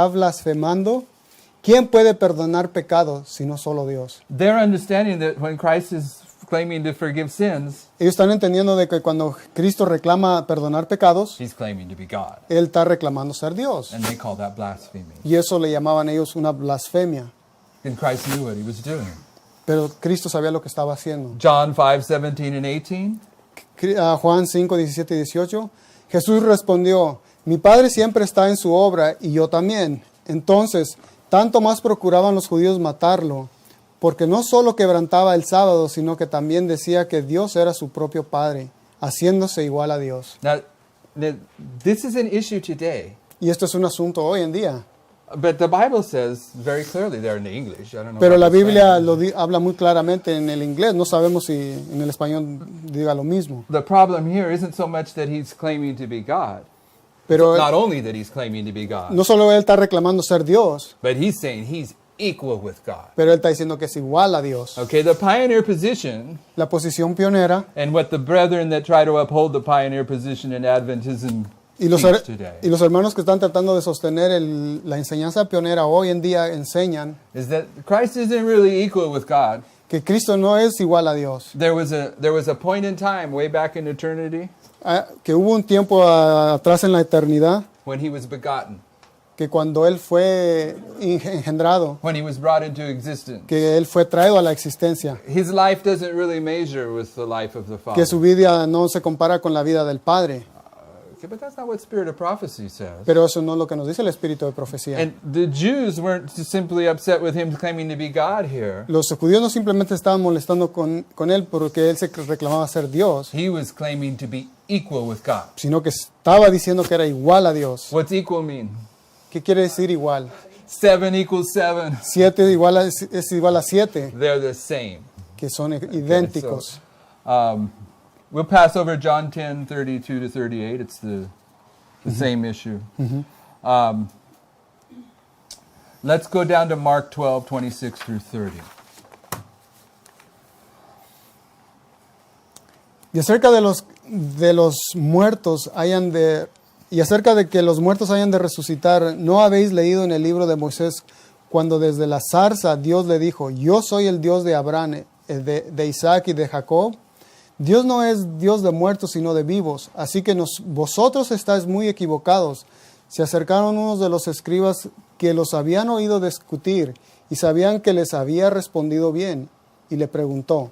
blasfemando. ¿Quién puede perdonar pecados sino solo Dios? They're understanding that when Christ is claiming to forgive sins, Ellos están entendiendo de que cuando Cristo reclama perdonar pecados, he's claiming to be God. Él está reclamando ser Dios. And they call that blasphemy. Y eso le llamaban ellos una blasfemia. And Christ knew what he was doing. Pero Cristo sabía lo que estaba haciendo. John 5:17 and 18. Juan 5, 17 y 18. Jesús respondió, mi Padre siempre está en su obra y yo también. Entonces, tanto más procuraban los judíos matarlo, porque no solo quebrantaba el sábado, sino que también decía que Dios era su propio Padre, haciéndose igual a Dios. Now, this is an issue today. Y esto es un asunto hoy en día. But the Bible says very clearly there in the English. I don't know. Pero what la it's Biblia saying. habla muy claramente en el inglés. No sabemos si en el español diga lo mismo. The problem here isn't so much that he's claiming to be God. Pero Not only that he's claiming to be God, no solo él está reclamando ser Dios, but he's saying he's equal with God. pero él está diciendo que es igual a Dios. Okay, the pioneer position La posición pionera and what the brethren that try to uphold the pioneer position in Adventism y los, teach today y los hermanos que están tratando de sostener la enseñanza pionera hoy en día enseñan is that Christ isn't really equal with God. que Cristo no es igual a Dios. There was a point in time way back in eternity Que hubo un tiempo atrás en la eternidad when he was begotten, que cuando Él fue engendrado, when he was brought into existence. que Él fue traído a la existencia, His life doesn't really measure with the life of the Father. que su vida no se compara con la vida del Padre. Okay, but that's not what Spirit of Prophecy says. Pero eso no es lo que nos dice el Espíritu de Profecía. And the Jews weren't simply upset with him claiming to be God here. Los judíos no simplemente estaban molestando con Él porque Él se reclamaba ser Dios, He was claiming to be equal with God. sino que estaba diciendo que era igual a Dios. What's equal mean? ¿Qué quiere decir igual? 7 equals 7. 7 es igual a 7, They're the same. que son idénticos. We'll pass over John 10, 32 to 38. It's the same issue. Let's go down to Mark 12, 26 through 30. Y acerca de los muertos y acerca de que los muertos hayan de resucitar, ¿no habéis leído en el libro de Moisés cuando desde la zarza Dios le dijo, yo soy el Dios de Abraham, de Isaac y de Jacob? Dios no es Dios de muertos, sino de vivos. Así que vosotros estáis muy equivocados. Se acercaron unos de los escribas que los habían oído discutir y sabían que les había respondido bien. Y le preguntó,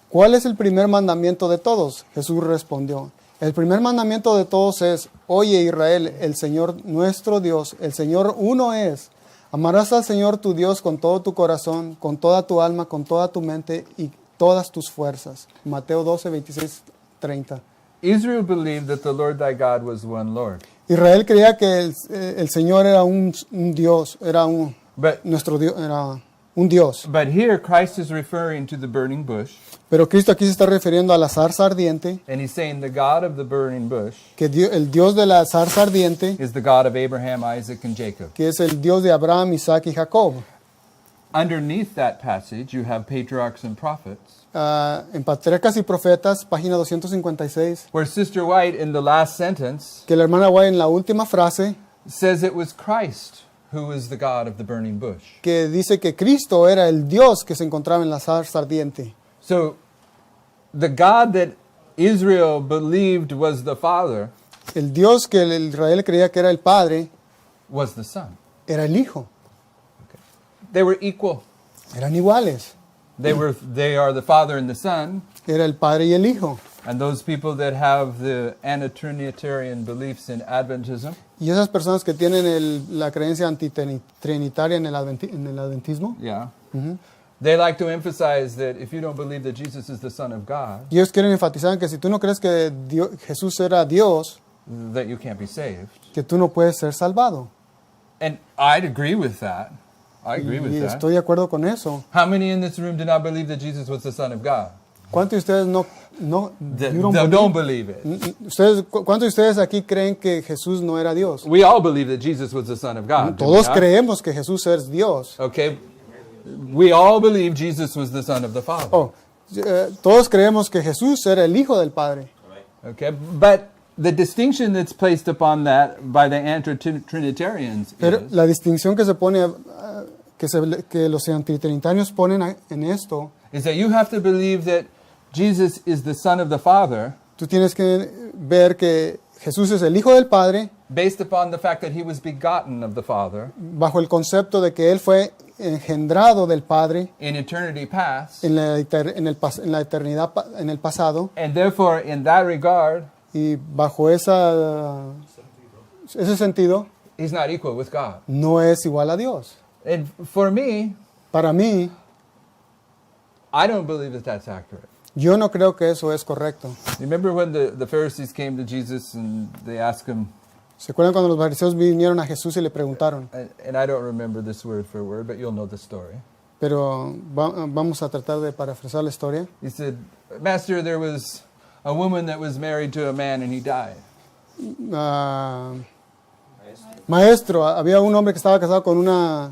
¿cuál es el primer mandamiento de todos? Jesús respondió, el primer mandamiento de todos es, oye Israel, el Señor nuestro Dios, el Señor uno es. Amarás al Señor tu Dios con todo tu corazón, con toda tu alma, con toda tu mente y todas tus fuerzas. Mateo 12, 26, 30. Israel believed that the Lord thy God was one Lord. Israel creía que el Señor era un Dios, But nuestro Dios, era un Dios. here Christ is referring to the burning bush, Pero Cristo aquí se está refiriendo a la zarza ardiente, and he's saying the God of the burning bush que el Dios de la zarza ardiente, is the God of Abraham, Isaac, and Jacob. que es el Dios de Abraham, Isaac y Jacob. Underneath that passage, you have patriarchs and prophets, En Patriarcas y Profetas, página 256, where Sister White, in the last sentence, que la hermana White en la última frase, says it was Christ who is the God of the burning bush. que dice que Cristo era el Dios que se encontraba en la zarza ardiente. So, the God that Israel believed was the Father El Dios que Israel creía que era el Padre, was the Son. era el Hijo. They were equal. Eran iguales. They are the Father and the Son, Era el Padre y el Hijo. and those people that have the anti-Trinitarian beliefs in Adventism, Y esas personas que tienen la creencia antitrinitaria en el adventismo, yeah, they like to emphasize that if you don't believe that Jesus is the Son of God, y ellos quieren enfatizar que si tú no crees que Jesús era Dios, that you can't be saved. que tú no puedes ser salvado. And I'd agree with that. I agree with Y that. estoy de acuerdo con eso. How many in this room do not believe that Jesus was the Son of God? ¿Cuántos de ustedes no That you don't don't believe? believe it. ¿Cuántos de ustedes aquí creen que Jesús no era Dios? We all believe that Jesus was the Son of God. do we Todos not? creemos que Jesús es Dios. Okay. We all believe Jesus was the Son of the Father. Todos creemos que Jesús era el Hijo del Padre. Okay. But the distinction that's placed upon that by the anti-Trinitarians Pero is la distinción que se pone, que los antitrinitarios ponen en esto, that you have to believe that Jesus is the Son of the Father tú tienes que ver que Jesús es el Hijo del Padre based upon the fact that he was begotten of the Father bajo el concepto de que Él fue engendrado del Padre in eternity past, en la eternidad, en el pasado, and therefore in that regard, y bajo ese sentido he's not equal with God. no es igual a Dios. And for me, Para mí, I don't believe that that's accurate. yo no creo que eso es correcto. You remember when the Pharisees came to Jesus and they asked him, ¿Se acuerdan cuando los fariseos vinieron a Jesús y le preguntaron? and I don't remember this word for word, but you'll know the story. Pero vamos a tratar de parafrasear la historia. He said, Master, there was a woman that was married to a man and he died. Maestro, había un hombre que estaba casado con una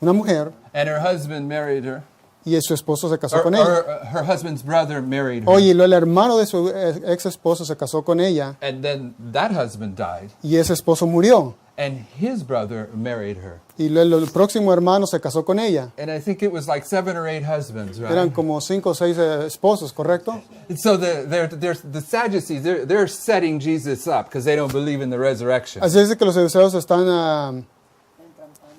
mujer And her husband married her. y su esposo se casó Or, con ella. or her husband's brother married her. Oye, el hermano de su ex esposo se casó con ella And then that husband died. y ese esposo murió. And his brother married her. Y el próximo hermano se casó con ella. And I think it was like 7 or 8 husbands, right? Eran como 5 o 6 esposos, ¿correcto? And so the Sadducees, they're setting Jesus up because they don't believe in the resurrection. Así es que los saduceos están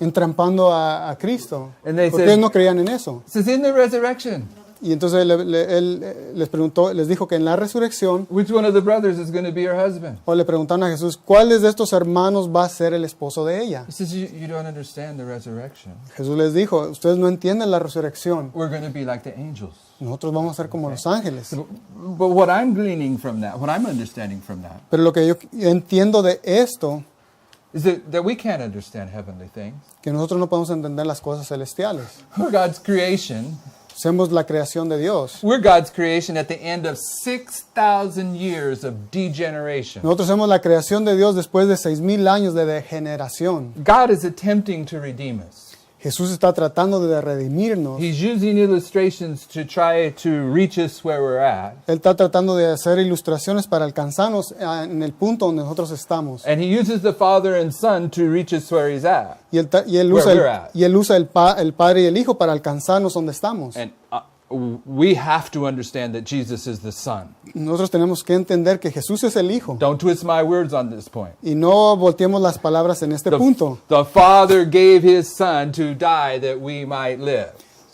entrampando a Cristo. And they Porque said- ellos no creían en eso. It says in the resurrection, Y entonces él les preguntó, les dijo que en la resurrección, which one of the brothers is going to be her husband? o le preguntaron a Jesús, ¿cuáles de estos hermanos va a ser el esposo de ella? He says, you don't understand the resurrection. Jesús les dijo, ustedes no entienden la resurrección. We're going to be like the angels. Nosotros vamos a ser como los ángeles. But what I'm gleaning from that, what I'm understanding from that, Pero lo que yo entiendo de esto, is that we can't understand heavenly things. que nosotros no podemos entender las cosas celestiales. We're God's creation. Somos la creación de Dios. We're God's creation at the end of 6,000 years of degeneration. Nosotros somos la creación de Dios después de 6,000 años de degeneración. God is attempting to redeem us. Jesús está tratando de redimirnos. He's using illustrations to try to reach us where we're at. Él está tratando de hacer ilustraciones para alcanzarnos en el punto donde nosotros estamos. And he uses the Father and Son to reach us where he's at. Y él usa el Padre y el Hijo para alcanzarnos donde estamos. And we have to understand that Jesus is the Son. Nosotros tenemos que entender que Jesús es el Hijo. Don't twist my words on this point. Y no volteemos las palabras en este punto. The Father gave his Son to die that we might live.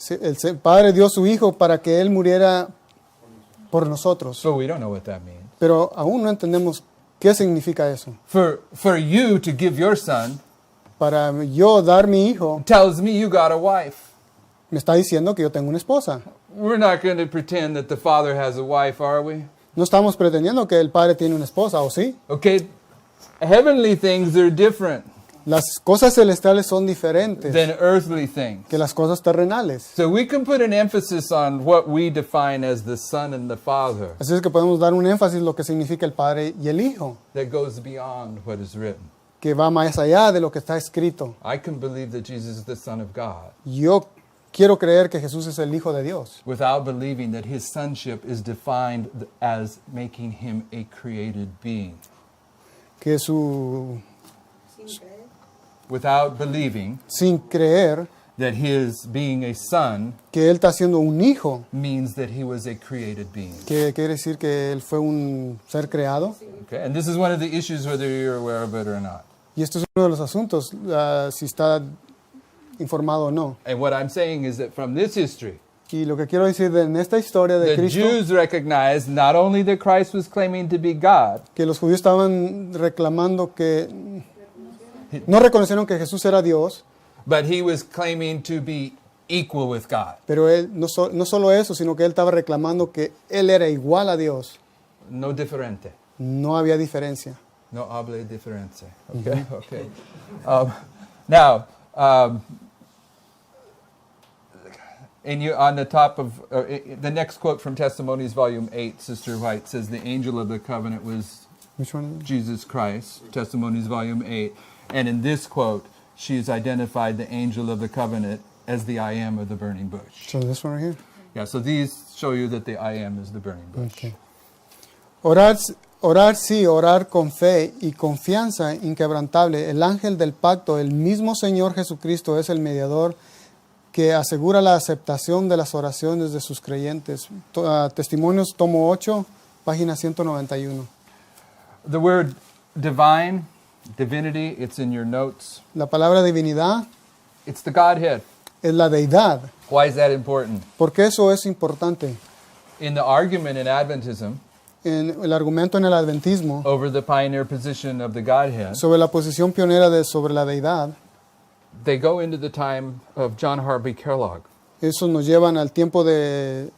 El Padre dio su Hijo para que Él muriera por nosotros. So we don't know what that means. Pero aún no entendemos qué significa eso. For you to give your son Para yo dar mi hijo, tells me you got a wife. me está diciendo que yo tengo una esposa. We're not going to pretend that the Father has a wife, are we? No estamos pretendiendo que el Padre tiene una esposa, ¿o sí? Okay, heavenly things are different Las cosas celestiales son diferentes than earthly things. que las cosas terrenales. So we can put an emphasis on what we define as the Son and the Father Así es que podemos dar un énfasis en lo que significa el Padre y el Hijo, that goes beyond what is written. que va más allá de lo que está escrito. I can believe that Jesus is the Son of God Yo quiero creer que Jesús es el Hijo de Dios, without believing that his sonship is defined as making him a created being. que su Sin creer. Without believing sin creer that his being a son que Él está siendo un hijo, means that he was a created being. que quiere decir que Él fue un ser creado. Okay? And this is one of the issues whether you're aware of it or not. Y esto es uno de los asuntos, si está informado o no. And what I'm saying is that from this history, Y lo que quiero decir en esta historia de the Cristo, Jews recognized not only that Christ was claiming to be God, que los judíos estaban reclamando que no reconocieron que Jesús era Dios, but he was claiming to be equal with God. pero Él no solo eso, sino que Él estaba reclamando que Él era igual a Dios. No diferente. No había diferencia. No hable diferente. Okay? Okay. Now, And you on the top of the next quote from Testimonies, Volume 8, Sister White says the angel of the covenant was Which one? Jesus Christ, Testimonies, Volume 8. And in this quote, she has identified the angel of the covenant as the I am of the burning bush. So this one right here. Yeah, so these show you that the I am is the burning bush. Okay. Orar, orar sí, orar con fe y confianza inquebrantable. El ángel del pacto, el mismo Señor Jesucristo, es el mediador que asegura la aceptación de las oraciones de sus creyentes. Testimonios, tomo 8, página 191. The word divine, divinity, it's in your notes. La palabra divinidad It's the Godhead. es la deidad. Why is that important? ¿Por qué eso es importante? In the argument in Adventism En el argumento en el adventismo over the pioneer position of the Godhead, sobre la posición pionera sobre la deidad, they go into the time of John Harvey Kellogg. eso nos llevan al tiempo de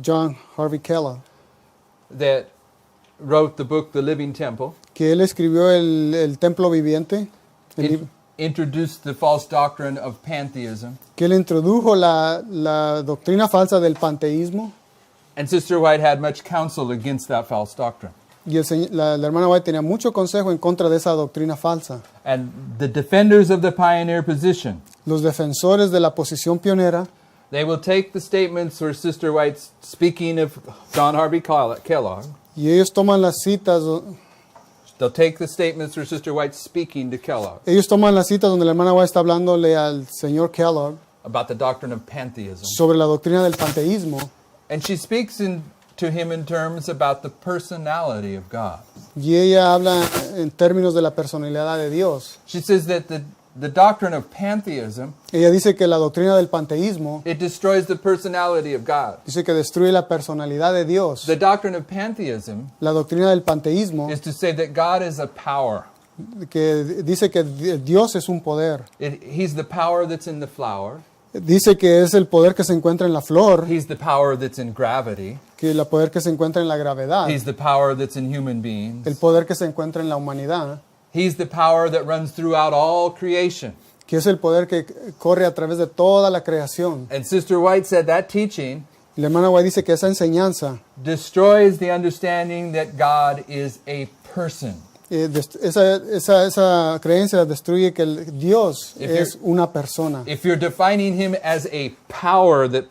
John Harvey Kellogg, That wrote the book The Living Temple, que él escribió el templo viviente, introduced the false doctrine of pantheism. que él introdujo la doctrina falsa del panteísmo, And Sister White had much counsel against that false doctrine. y la hermana White tenía mucho consejo en contra de esa doctrina falsa. And the defenders of the pioneer position, Los defensores de la posición pionera, they will take the statements where Sister White's speaking of John Harvey Kellogg. y ellos toman las citas, They'll take the statements where Sister White's speaking to Kellogg donde la hermana White está hablándole al señor Kellogg about the doctrine of pantheism. sobre la doctrina del panteísmo, And she speaks to him in terms about the personality of God. y ella habla en términos de la personalidad de Dios. She says that the doctrine of pantheism, Ella dice que la doctrina del panteísmo it destroys the personality of God. dice que destruye la personalidad de Dios. The doctrine of pantheism La doctrina del panteísmo is to say that God is a power. que dice que Dios es un poder. He's the power that's in the flower. Dice que es el poder que se encuentra en la flor, He's the power that's in gravity. que el poder que se encuentra en la gravedad, He's the power that's in human el beings. poder que se encuentra en la humanidad, He's the power that runs throughout all creation. que es el poder que corre a través de toda la creación. And Sister White said that teaching Y la hermana White dice que esa enseñanza, destroys the understanding that God is a person. esa creencia destruye que Dios If es you're- una persona. If you're defining him as a power that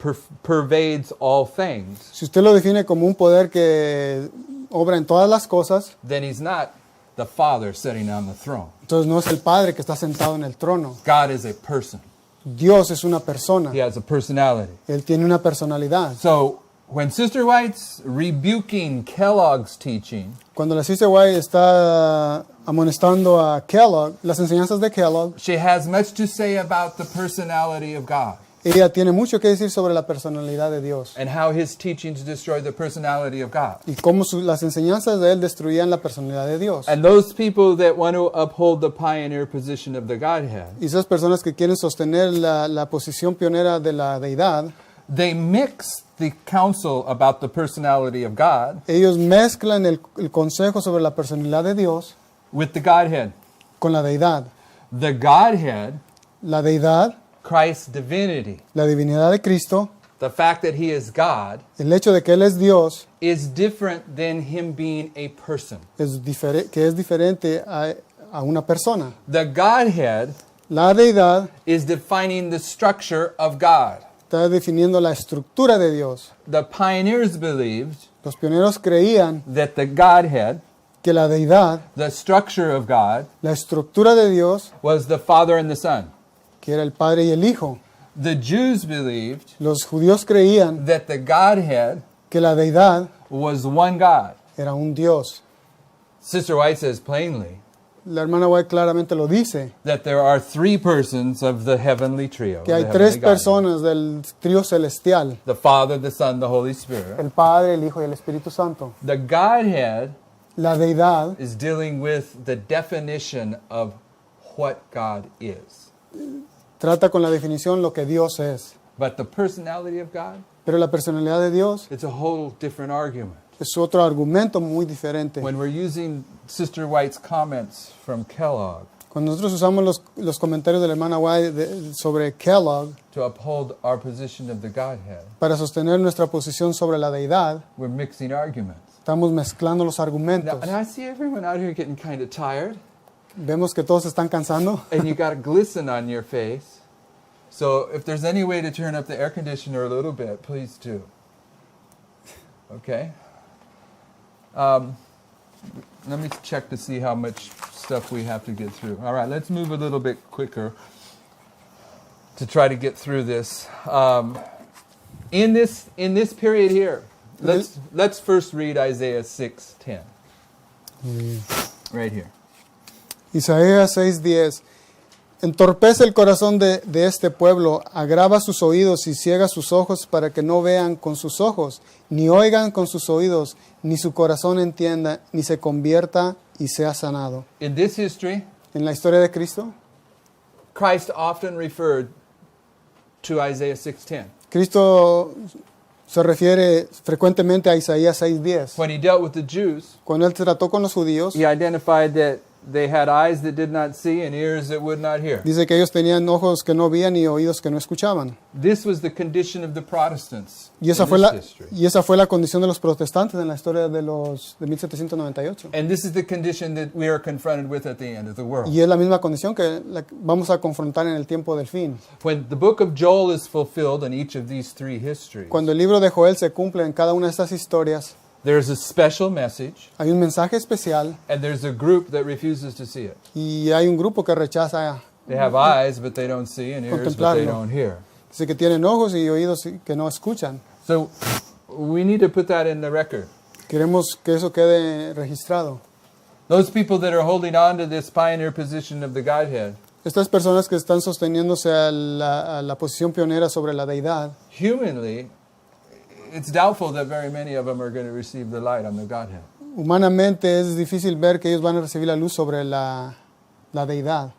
pervades all things, Si usted lo define como un poder que obra en todas las cosas, then he's not the Father sitting on the throne. entonces no es el Padre que está sentado en el trono. God is a person. Dios es una persona. He has a personality. Él tiene una personalidad. So when Sister White's rebuking Kellogg's teaching, Cuando la Sister White está amonestando a Kellogg, las enseñanzas de Kellogg, she has much to say about the personality of God ella tiene mucho que decir sobre la personalidad de Dios and how his teachings destroy the personality of God. y cómo las enseñanzas de él destruían la personalidad de Dios. And those people that want to uphold the pioneer position of the Godhead, Y esas personas que quieren sostener la posición pionera de la deidad, they mix the counsel about the personality of God ellos mezclan el consejo sobre la personalidad de Dios with the Godhead. con la deidad. The Godhead, La deidad, Christ's divinity, la divinidad de Cristo, the fact that he is God, el hecho de que Él es Dios, is different than him being a person. que es diferente a una persona. The Godhead La deidad is defining the structure of God. está definiendo la estructura de Dios. The pioneers believed Los pioneros creían that the Godhead, que la deidad, the structure of God, la estructura de Dios, was the Father and the Son. que era el Padre y el Hijo. The Jews believed Los judíos creían that the Godhead que la deidad was one God. era un Dios. Sister White says plainly La hermana White claramente lo dice, that there are three persons of the heavenly trio. que hay the tres heavenly Godhead. personas del trío celestial, The Father, the Son, the Holy Spirit. el Padre, el Hijo y el Espíritu Santo. The Godhead La deidad is dealing with the definition of what God is. trata con la definición lo que Dios es. But the personality of God, Pero la personalidad de Dios it's a whole different argument. es otro argumento muy diferente. When we're using Sister White's comments from Kellogg, Cuando nosotros usamos los comentarios de la hermana White sobre Kellogg to uphold our position of the Godhead, para sostener nuestra posición sobre la deidad, we're mixing arguments. estamos mezclando los Now, argumentos. and I see everyone out here getting kind of tired, Vemos que todos se están cansando. and you got a glisten on your face. So if there's any way to turn up the air conditioner a little bit, please do. Okay? Let me check to see how much stuff we have to get through. All right, let's move a little bit quicker to try to get through this. In this period here, let's first read Isaiah 6:10. Right here. Isaías 6:10. Entorpece el corazón de este pueblo, agrava sus oídos y ciega sus ojos para que no vean con sus ojos, ni oigan con sus oídos, ni su corazón entienda, ni se convierta y sea sanado. In this history, En la historia de Cristo, Christ often referred to Isaiah 6:10. Cristo se refiere frecuentemente a Isaías 6:10. When he dealt with the Jews, Cuando él trató con los judíos, he identified that they had eyes that did not see and ears that would not hear. dice que ellos tenían ojos que no veían y oídos que no escuchaban. This was the condition of the Protestants Y esa, in fue this la, history. y esa fue la condición de los protestantes en la historia de 1798. And this is the condition that we are confronted with at the end of the world. Y es la misma condición que vamos a confrontar en el tiempo del fin. When the book of Joel is fulfilled in each of these three histories, Cuando el libro de Joel se cumple en cada una de estas historias, there's a special message hay un mensaje especial and there's a group that refuses to see it. y hay un grupo que rechaza. They have eyes, but they don't see, and ears, but they Contemplarlo. don't hear. Dice que tienen ojos y oídos que no escuchan. So we need to put that in the record. Queremos que eso quede registrado. Those people that are holding on to this pioneer position of the Godhead, Estas personas que están sosteniéndose a la posición pionera sobre la deidad, humanly, it's doubtful that very many of them are going to receive the light on the Godhead. humanamente es difícil ver que ellos van a recibir la luz sobre la deidad.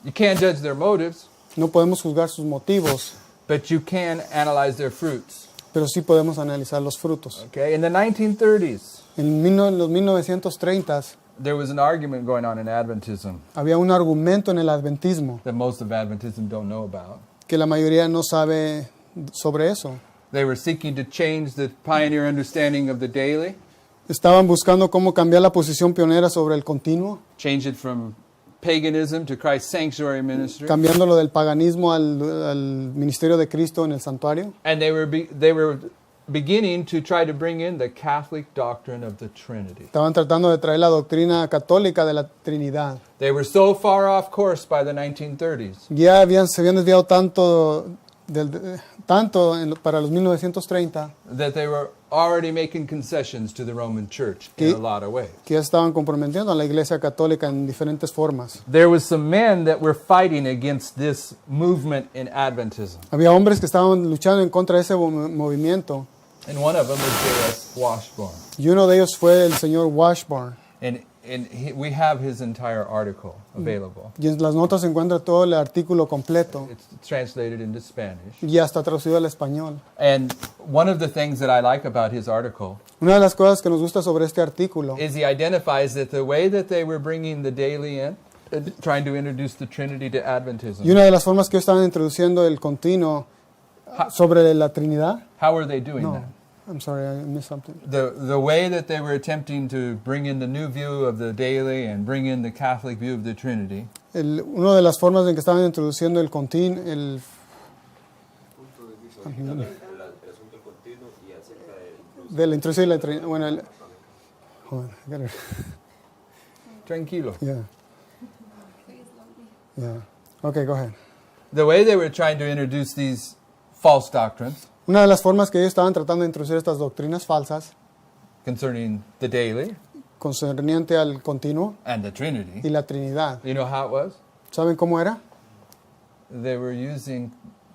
You can't judge their motives, No podemos juzgar sus motivos, but you can analyze their fruits. pero sí podemos analizar los frutos. Okay? In the 1930s, En los 1930s there was an argument going on in Adventism había un argumento en el adventismo that most of Adventism don't know about. que la mayoría no sabe sobre eso. They were seeking to change the pioneer understanding of the daily, Estaban buscando cómo cambiar la posición pionera sobre el continuo, change it from paganism to Christ's sanctuary ministry. cambiándolo del paganismo al ministerio de Cristo en el santuario. And they were beginning to try to bring in the Catholic doctrine of the Trinity. Estaban tratando de traer la doctrina católica de la Trinidad. They were so far off course by the 1930s Ya se habían desviado tanto, para los 1930 that they were already making concessions to the Roman Church in a lot of ways. que ya estaban comprometiendo a la Iglesia Católica en diferentes formas. There was some men that were fighting against this movement in Adventism. Había hombres que estaban luchando en contra de ese movimiento And one of them was J.S. Washburn. y uno de ellos fue el señor Washburn. We have his entire article available. Y en las notas se encuentra todo el artículo completo It's translated into Spanish. y ya está traducido al español. And one of the things that I like about his article Una de las cosas que nos gusta sobre este artículo is he identifies that the way that they were bringing the daily in, trying to introduce the Trinity to Adventism, y una de las formas que ellos estaban introduciendo el continuo sobre la Trinidad. how were they doing No, that? I'm sorry, I missed something. The way that they were attempting to bring in the new view of the daily and bring in the Catholic view of the Trinity Una de las formas en que estaban introduciendo el continuo, El asunto continuo y acerca de de la introducción de la Trinidad. Bueno, hold on, I gotta- Tranquilo. yeah. Yeah. Okay, go ahead. The way they were trying to introduce these false doctrines Una de las formas que ellos estaban tratando de introducir estas doctrinas falsas concerning the daily concerniente al continuo and the y Trinity, la Trinidad. you know how it was? ¿Saben cómo era? They were using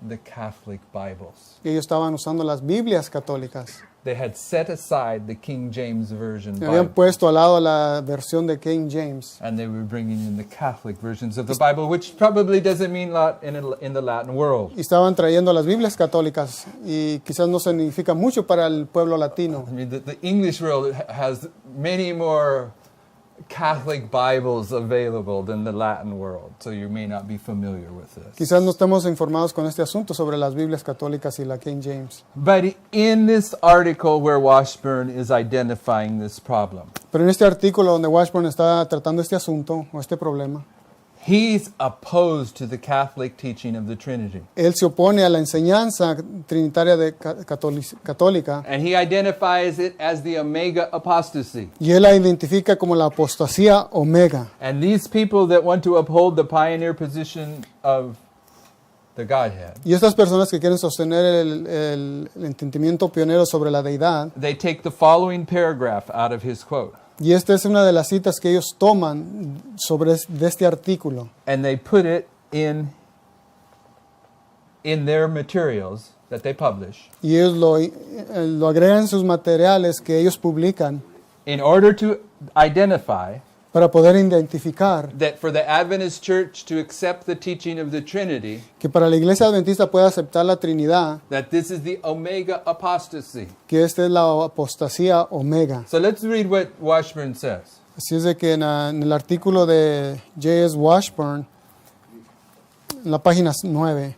the Catholic Bibles. Ellos estaban usando las Biblias católicas. They had set aside the King James Version Y habían Bible, puesto al lado la versión de King James. and they were bringing in the Catholic versions of the Bible, which probably doesn't mean a lot in the Latin world. Y estaban trayendo las Biblias católicas y quizás no significa mucho para el pueblo latino. I mean, the English world has many more Catholic Bibles available than the Latin world, so you may not be familiar with this. Quizás no estemos informados con este asunto sobre las Biblias católicas y la King James. But in this article where Washburn is identifying this problem, Pero en este artículo donde Washburn está tratando este asunto o este problema, he's opposed to the Catholic teaching of the Trinity. él se opone a la enseñanza trinitaria de católica And he identifies it as the Omega apostasy. y él la identifica como la apostasía omega. And these people that want to uphold the pioneer position of the Godhead, Y estas personas que quieren sostener el entendimiento pionero sobre la deidad, they take the following paragraph out of his quote. y esta es una de las citas que ellos toman de este artículo, And they put it in their materials that they publish y ellos lo agregan en sus materiales que ellos publican in order to identify para poder identificar that for the Adventist Church to accept the teaching of the Trinity, que para la iglesia adventista pueda aceptar la Trinidad, that this is the Omega apostasy. que esta es la apostasía omega. So let's read what Washburn says. Así es de que en el artículo de J.S. Washburn, en la página 9,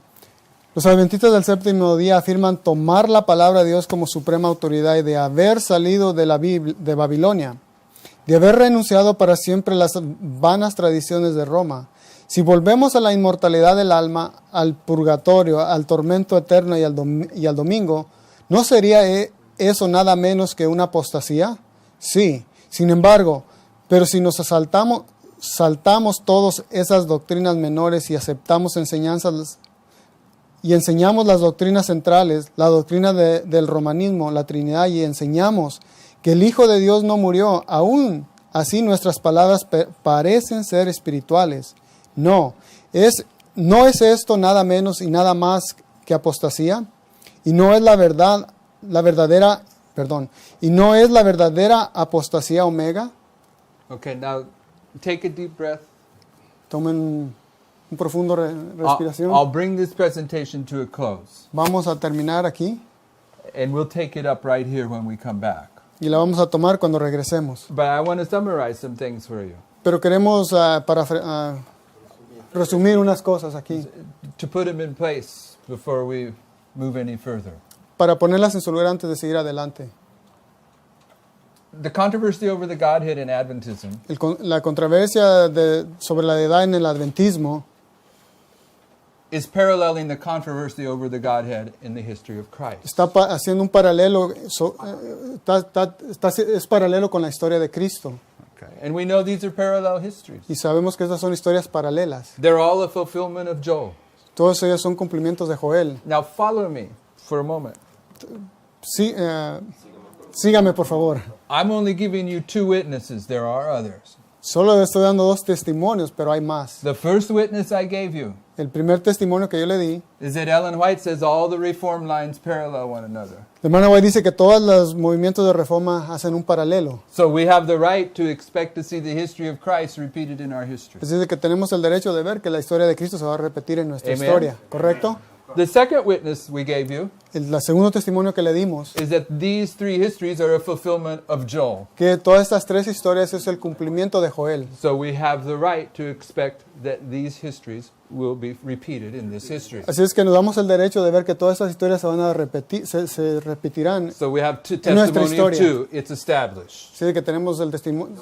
los adventistas del séptimo día afirman tomar la palabra de Dios como suprema autoridad y de haber salido de Babilonia, de haber renunciado para siempre a las vanas tradiciones de Roma. Si volvemos a la inmortalidad del alma, al purgatorio, al tormento eterno y al domingo, ¿no sería eso nada menos que una apostasía? Sí, sin embargo, pero si nos saltamos todas esas doctrinas menores y aceptamos enseñanzas y enseñamos las doctrinas centrales, la doctrina del romanismo, la Trinidad, y enseñamos que el Hijo de Dios no murió, aún así nuestras palabras parecen ser espirituales. No es esto nada menos y nada más que apostasía, y no es la verdadera apostasía omega. Okay, now take a deep breath. Tomen un profundo respiración. I'll bring this presentation to a close, Vamos a terminar aquí and we'll take it up right here when we come back. y la vamos a tomar cuando regresemos. But I want to summarize some things for you, Pero queremos resumir unas cosas aquí to put them in place before we move any further. para ponerlas en su lugar antes de seguir adelante. The controversy over the Godhead in Adventism La controversia sobre la deidad en el adventismo is paralleling the controversy over the Godhead in the history of Christ. está haciendo un paralelo, es paralelo con la historia de Cristo. Okay. And we know these are parallel histories. Y sabemos que estas son historias paralelas. They're all a fulfillment of Joel. Todos ellos son cumplimientos de Joel. Now follow me for a moment. Sí, sígame, por favor. I'm only giving you two witnesses. There are others. Solo le estoy dando dos testimonios, pero hay más. The first witness I gave you El primer testimonio que yo le di, is that Ellen White says all the reform lines parallel one another. la hermana White dice que todos los movimientos de reforma hacen un paralelo. So we have the right to expect to see the history of Christ repeated in our history. Es decir, que tenemos el derecho de ver que la historia de Cristo se va a repetir en nuestra Amen. historia, ¿correcto? The second witness we gave you El segundo testimonio que le dimos, is that these three histories are a fulfillment of Joel. que todas estas tres historias es el cumplimiento de Joel. So we have the right to expect that these histories will be repeated in this history. Así es que nos damos el derecho de ver que todas estas historias se van a repetir, se repetirán. So we have En nuestra testimony of historia. two. It's established. Así que tenemos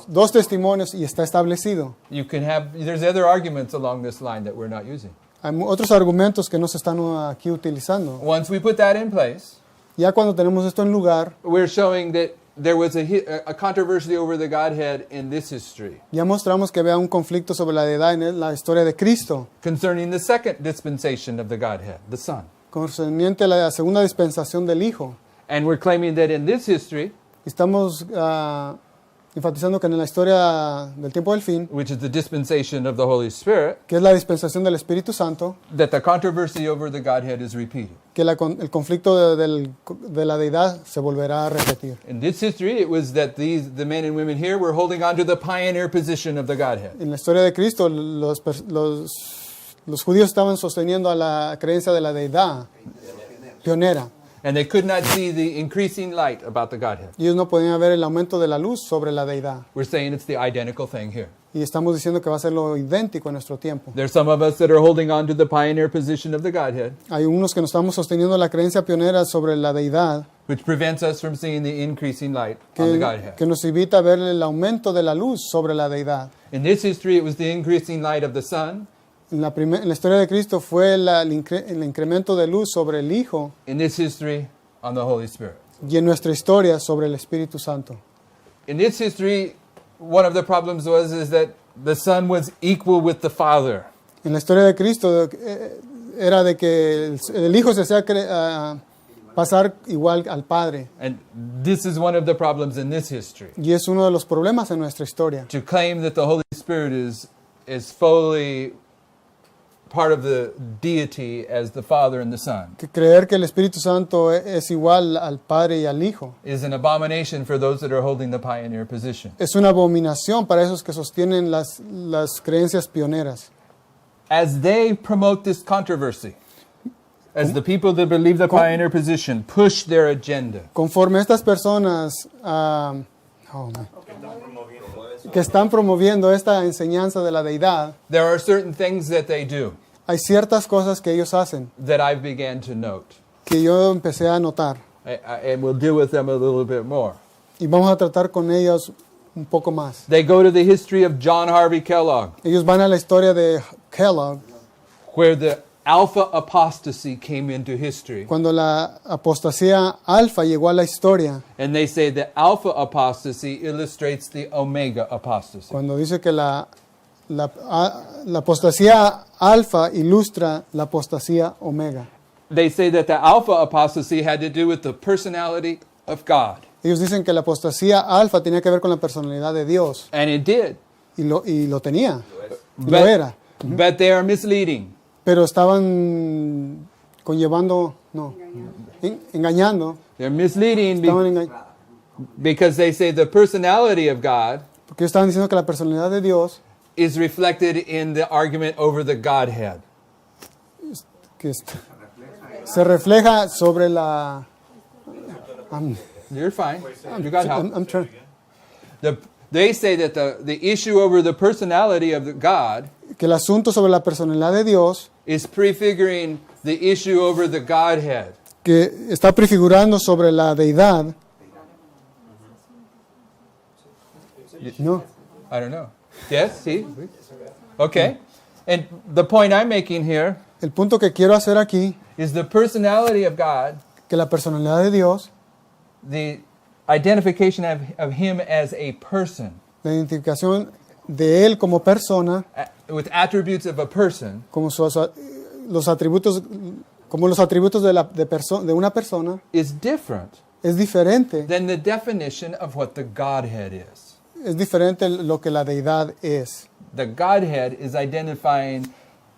dos testimonios y está establecido. There's other arguments along this line that we're not using. Hay otros argumentos que no se están aquí utilizando. Once we put that in place, Ya cuando tenemos esto en lugar, we're showing that there was a controversy over the Godhead in this history ya mostramos que había un conflicto sobre la deidad en la historia de Cristo, concerning the second dispensation of the Godhead, the Son. concerniente a la segunda dispensación del Hijo. And we're claiming that in this history, Estamos enfatizando que en la historia del tiempo del fin, which is the dispensation of the Holy Spirit, que es la dispensación del Espíritu Santo, that the controversy over the Godhead is repeated. que el conflicto de la deidad se volverá a repetir. In this history, it was that the men and women here were holding on to the pioneer position of the Godhead. En la historia de Cristo, los judíos estaban sosteniendo a la creencia de la deidad pionera. And they could not see the increasing light about the Godhead. Ellos no podían ver el aumento de la luz sobre la deidad. We're saying it's the identical thing here. Y estamos diciendo que va a ser lo idéntico en nuestro tiempo. There's some of us that are holding on to the pioneer position of the Godhead, Hay unos que nos estamos sosteniendo la creencia pionera sobre la deidad which prevents us from seeing the increasing light on the Godhead. que nos evita ver el aumento de la luz sobre la deidad. In this history, it was the increasing light of the Son. En la historia de Cristo fue el incremento de luz sobre el Hijo In this history, on the Holy Spirit. y en nuestra historia sobre el Espíritu Santo. In this history, one of the problems is that the Son was equal with the Father. En la historia de Cristo era de que el Hijo se hacía pasar igual al Padre. And this is one of the problems in this history. Y es uno de los problemas en nuestra historia. To claim that the Holy Spirit is fully part of the deity as the Father and the Son Que creer que el Espíritu Santo es igual al Padre y al Hijo is an abomination for those that are holding the pioneer position. es una abominación para esos que sostienen las creencias pioneras. As they promote this controversy, as the people that believe the pioneer position push their agenda, Conforme estas personas que están promoviendo esta enseñanza de la deidad, there are certain things that they do hay ciertas cosas que ellos hacen that I began to note. que yo empecé a notar And we'll deal with them a little bit more. y vamos a tratar con ellos un poco más. They go to the history of John Harvey Kellogg, Ellos van a la historia de Kellogg, where the alpha apostasy came into history. cuando la apostasía alfa llegó a la historia, And they say the alpha apostasy illustrates the omega apostasy. cuando dice que la apostasía alfa ilustra la apostasía omega. They say that the alpha apostasy had to do with the personality of God. Ellos dicen que la apostasía alfa tenía que ver con la personalidad de Dios, And it did. y lo tenía, y lo But, era. but they are misleading. Pero estaban engañando, They're misleading estaban because they say the personality of God porque estaban diciendo que la personalidad de Dios is reflected in the argument over the Godhead. que se refleja sobre la... You're fine. You got help. I'm trying- They say that the issue over the personality of the God que el asunto sobre la personalidad de Dios, is prefiguring the issue over the Godhead. que está prefigurando sobre la deidad. No, I don't know. Yes, see? Okay. And the point I'm making here el punto que quiero hacer aquí, is the personality of God, que la personalidad de Dios, the identification of Him as a person, la identificación de Él como persona, with attributes of a person, como los atributos, como los atributos de una persona, is different es diferente. than the definition of what the Godhead is. Es diferente lo que la deidad es. The Godhead is identifying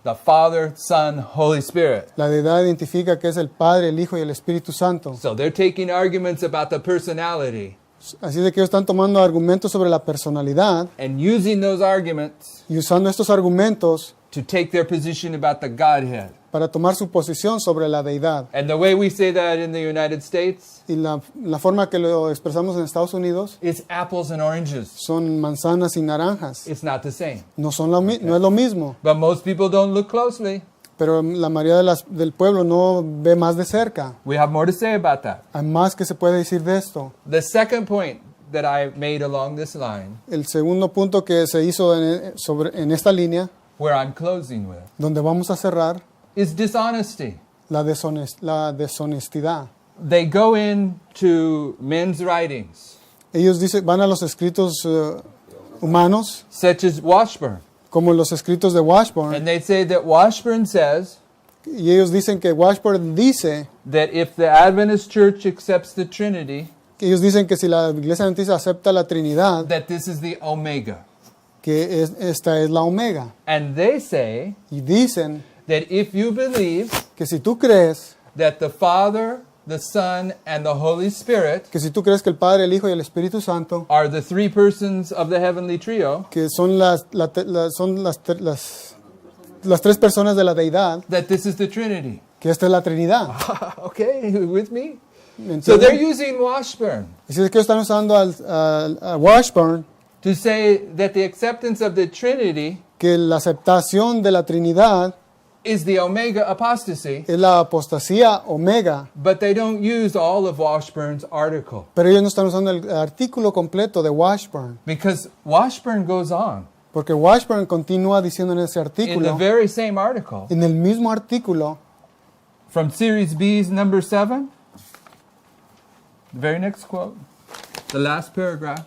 the Father, Son, Holy Spirit. La deidad identifica que es el Padre, el Hijo y el Espíritu Santo. So they're taking arguments about the personality Así de que ellos están tomando argumentos sobre la personalidad and using those arguments y usando estos argumentos to take their position about the Godhead. para tomar su posición sobre la deidad. And the way we say that in the United States Y la forma que lo expresamos en Estados Unidos is apples and oranges. son manzanas y naranjas. It's not the same. No es lo mismo, But most people don't look closely. pero la mayoría del pueblo no ve más de cerca. We have more to say about that. Hay más que se puede decir de esto. The second point that I made along this line, El segundo punto que se hizo en esta línea, where I'm closing with, donde vamos a cerrar, is dishonesty. la deshonestidad. They go into men's writings, Ellos van a los escritos humanos, such as Washburn, como los escritos de Washburn, and they say that Washburn says y ellos dicen que Washburn dice, that if the Adventist Church accepts the Trinity, que ellos dicen que si la Iglesia Adventista acepta la Trinidad, that this is the Omega. que esta es la Omega. And they say Y dicen that if you believe que si tú crees, that the Father, the Son, and the Holy Spirit que si tú crees que el Padre, el Hijo y el Espíritu Santo, are the three persons of the heavenly trio, que son las tres personas de la deidad, that this is the Trinity. que esta es la Trinidad. Okay, you with me? ¿Entienden? So they're using Washburn Así es que están usando a Washburn, to say that the acceptance of the Trinity que la aceptación de la Trinidad is the omega apostasy, es la apostasía omega, but they don't use all of Washburn's article pero ellos no están usando el artículo completo de Washburn, because Washburn goes on porque Washburn continúa diciendo en ese in the artículo, very same article en el mismo artículo, from Series B's number 7, the very next quote, the last paragraph,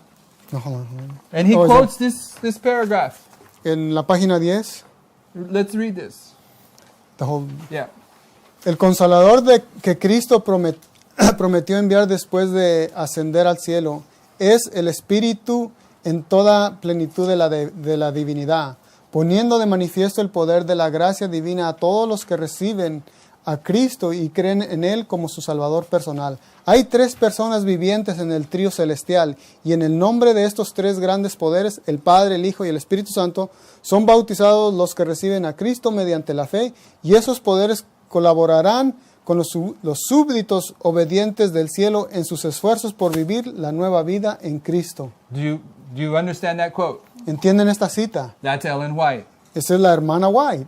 no, hold on, hold on. and he Oh, is quotes this paragraph. En la página 10, Let's read this. the whole- Yeah. el consolador que Cristo prometió enviar después de ascender al cielo es el Espíritu en toda plenitud de la divinidad, poniendo de manifiesto el poder de la gracia divina a todos los que reciben a Cristo y creen en Él como su Salvador personal. Hay tres personas vivientes en el trío celestial y en el nombre de estos tres grandes poderes, el Padre, el Hijo y el Espíritu Santo, son bautizados los que reciben a Cristo mediante la fe y esos poderes colaborarán con los súbditos obedientes del cielo en sus esfuerzos por vivir la nueva vida en Cristo. Do you understand that quote? ¿Entienden esta cita? That's Ellen White. Esa es la hermana White.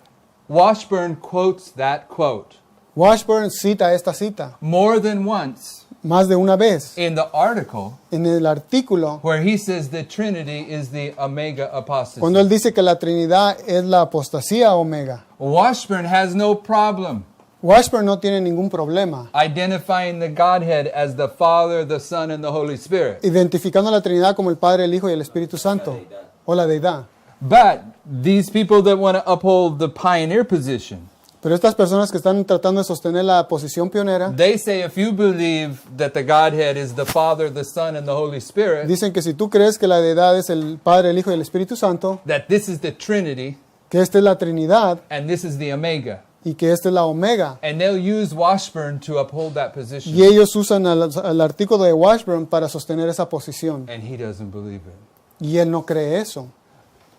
Washburn quotes that quote Washburn cita esta cita more than once más de una vez in the article en el artículo where he says the Trinity is the omega apostasy. cuando él dice que la Trinidad es la apostasía omega. Washburn has no problem Washburn no tiene ningún problema identifying the Godhead as the Father, the Son, and the Holy Spirit. identificando a la Trinidad como el Padre, el Hijo y el Espíritu Santo, o la deidad. But these people that want to uphold the pioneer position, Pero estas personas que están tratando de sostener la posición pionera they say if you believe that the Godhead is the Father, the Son, and the Holy Spirit, dicen que si tú crees que la deidad es el Padre, el Hijo y el Espíritu Santo, that this is the Trinity que esta es la Trinidad and this is the Omega. y que esta es la Omega. And they'll use Washburn to uphold that position. Y ellos usan al artículo de Washburn para sostener esa posición. And he doesn't believe it. Y él no cree eso.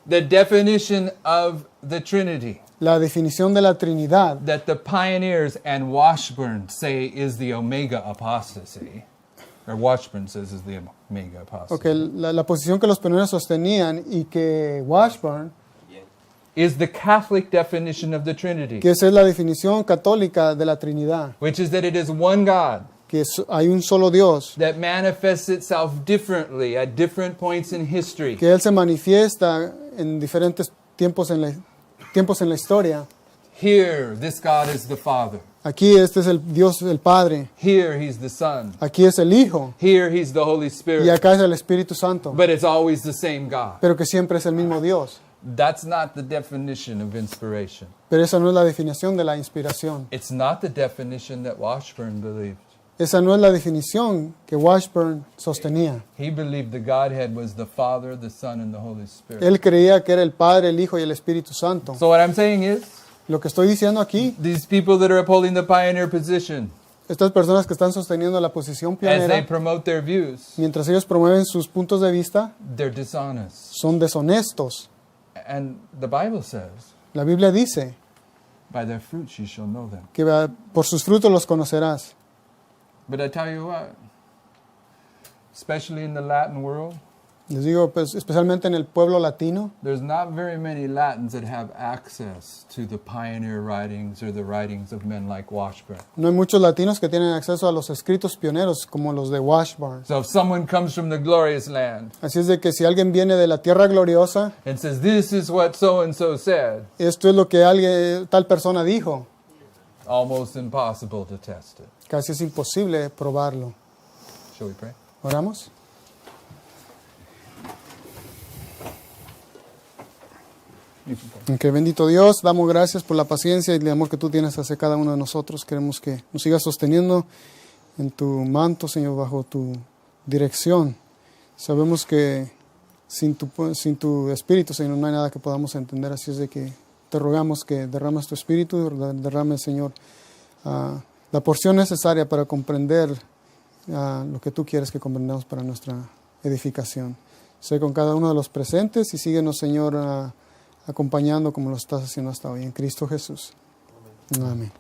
The definition of the Trinity La definición de la Trinidad that the pioneers and Washburn say is the Omega apostasy, or Washburn says is the Omega apostasy, Okay, la posición que los pioneros sostenían y que Washburn, is the Catholic definition of the Trinity, que esa es la definición católica de la Trinidad, which is that it is one God que hay un solo Dios, that manifests itself differently at different points in history. que Él se manifiesta en diferentes tiempos en la historia. Here, this God is the Father. Aquí este es el Dios, el Padre. Here, He's the Son. Aquí es el Hijo. Here, He's the Holy Y Spirit. acá es el Espíritu Santo. But it's always the same God. Pero que siempre es el mismo Dios. That's not the definition of inspiration. Pero esa no es la definición de la inspiración. It's not the definition that Washburn believed. Esa no es la definición que Washburn sostenía. He believed the Godhead was the Father, the Son, and the Holy Spirit. Él creía que era el Padre, el Hijo y el Espíritu Santo. So what I'm saying is, Lo que estoy diciendo aquí, these people that are upholding the pioneer position, estas personas que están sosteniendo la posición as they pionera, promote their views, mientras ellos promueven sus puntos de vista, they're dishonest. son deshonestos. And the Bible says, La Biblia dice by their fruits you shall know them. que por sus frutos los conocerás. But I tell you what, especially in the Latin world, Les digo, pues, especialmente en el pueblo latino, there's not very many Latins that have access to the pioneer writings or the writings of men like Washburn. no hay muchos latinos que tienen acceso a los escritos pioneros como los de Washburn. So if someone comes from the glorious land Así es de que si alguien viene de la tierra gloriosa, and says, this is what so-and-so said, esto es lo que tal persona dijo, almost impossible to test it. casi es imposible probarlo. Shall we pray? ¿Oramos? Ok, bendito Dios, damos gracias por la paciencia y el amor que tú tienes hacia cada uno de nosotros. Queremos que nos sigas sosteniendo en tu manto, Señor, bajo tu dirección. Sabemos que sin tu espíritu, Señor, no hay nada que podamos entender. Así es de que te rogamos que derrames tu espíritu, derrame, Señor, la porción necesaria para comprender lo que tú quieres que comprendamos para nuestra edificación. Sé con cada uno de los presentes y síguenos, Señor, acompañando como lo estás haciendo hasta hoy. En Cristo Jesús. Amén.